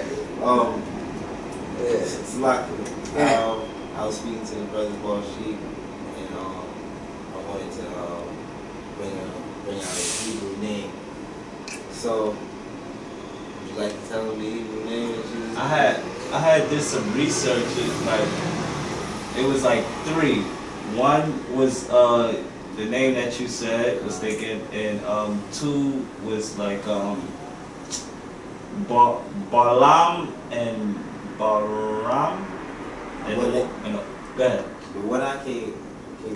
It's locked. I was speaking to the brother Ball Sheep, and I wanted to bring out a Hebrew name. So, would you like to tell him the Hebrew name that you was I had did some research. It was like 3. One was the name that you said was thinking, and 2 was like Balaam and Baram. And go ahead. What I came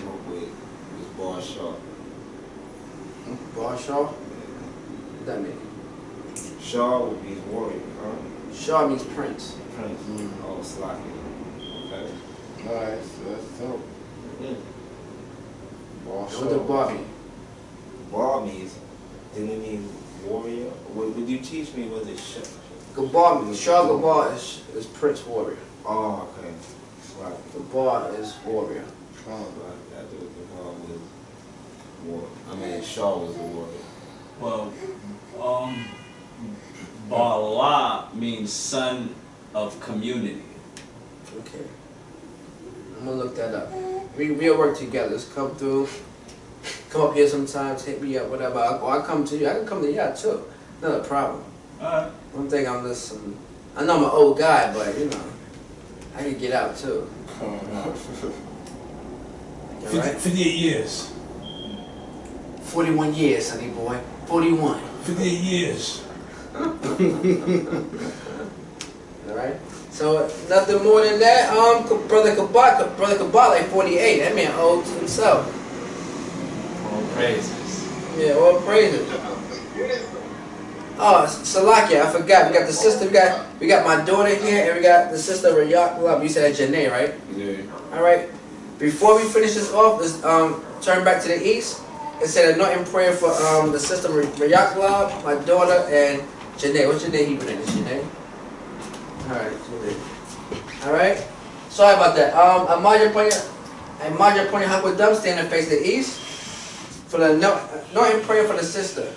up with was Bar Shaw. Bar Shaw? What that mean? Shaw would be warrior, huh? Shaw means prince. Prince. Oh, Slocky. Okay. Alright, so that's dope. Yeah. What the bar mean? Bar means, didn't it mean warrior? Would you teach me what it Shaw? Gabar means, Shaw Gabar is prince warrior. Oh, okay. Slocky. Gabar is warrior. I thought Gabar was war. I mean, Shaw was a warrior. Well, Bala means son of community. Okay. I'm gonna look that up. We'll work together. Let's come through. Come up here sometimes, hit me up, whatever. Or I come to you. I can come to y'all too. Not a problem. Alright. One thing I'm just, I know I'm an old guy, but I can get out too. Alright? 58 years. 41 years, sonny boy. 41. 58 years. Alright? So, nothing more than that. Brother Kabat, like 48. That man old to himself. All praises. Yeah, all praises. Oh, Salakia, I forgot. We got the sister, we got my daughter here, and we got the sister Rayak Love. You said Janae, right? Yeah. Alright. Before we finish this off, let's turn back to the east and say a anointing prayer for the sister Rayak Love, my daughter, and Janae. What's your name? Hebrew name? Janae? Alright, alright. Sorry about that. Amaja Ponya Hakwadam, stand and face the east. For the anointing prayer for the sister.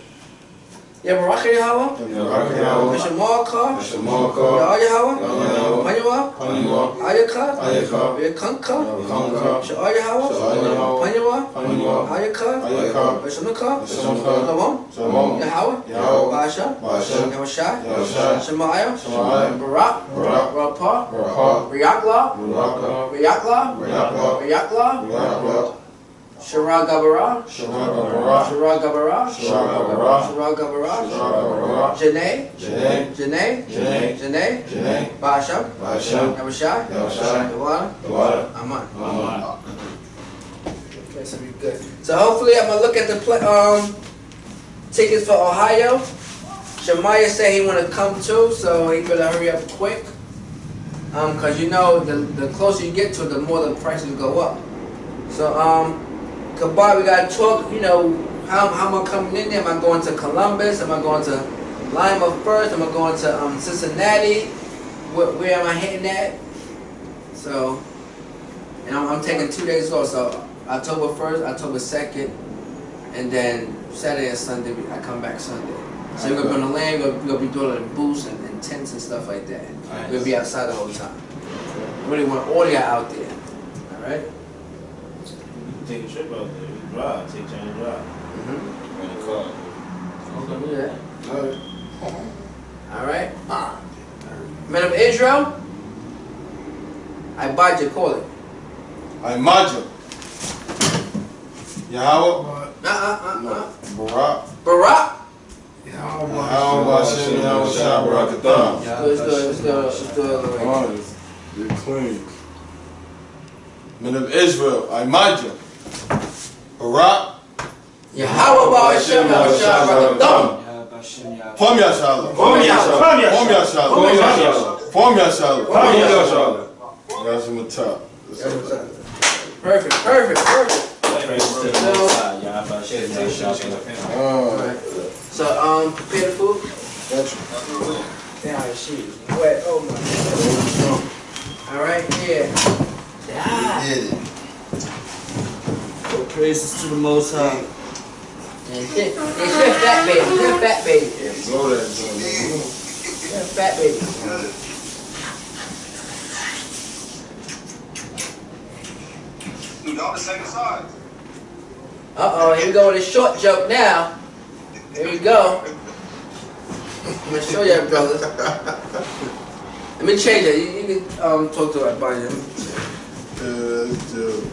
Ya Baraka Yahweh, Mishamalka, Ya Yahweh, Panyawa, Ayaka, Yakanka, Shah Yahweh, Panyawa, Ayaka, Mishamaka, Shalom, Yahweh, Basha, Yahushua, Shemaiah, Barak, Rapa, Riyakla, Shara Gabara, Janae, Basha, Yahushua, Yawala, Aman. Okay, so we good. So hopefully I'm gonna look at the tickets for Ohio. Shemaiah said he wanna come too, so he better hurry up quick. Cause the closer you get to it, the more the prices go up. So Kabar, we gotta talk, how am I coming in there? Am I going to Columbus? Am I going to Lima first. I'm gonna go into Cincinnati. Where am I hitting at? So, and I'm taking 2 days off. So October 1st, October 2nd, and then Saturday and Sunday I come back Sunday. So we're gonna be on the land. We're gonna be building booths and tents and stuff like that. Nice. We're gonna be outside the whole time. Really want all y'all out there. All right. You can take a trip out there. You can drive. Take time to drive. In the car. I'm gonna do that. Alright. All right. Men of Israel, I bought you, call it. I imagine. Yahweh. Barak. Barak. Yahweh Hashem Yahweh Shah Barakatam. Let's go. You're clean. Men of Israel, I imagine. Barak. Yahweh Hashem Yahweh Shah Barakatam. Form Yashala. Form Yashala. Yashamatah. Perfect. So, prepare the food. Damn, she's wet. Oh my God. All right, yeah. So praises to the Most High. And shit, fat baby. Fat baby. Blow that joint. Fat baby. Y'all the same size. Here we go with a short joke now. Here we go. I'm gonna show y'all, brothers. Let me change it. You can talk to our body. That's dope.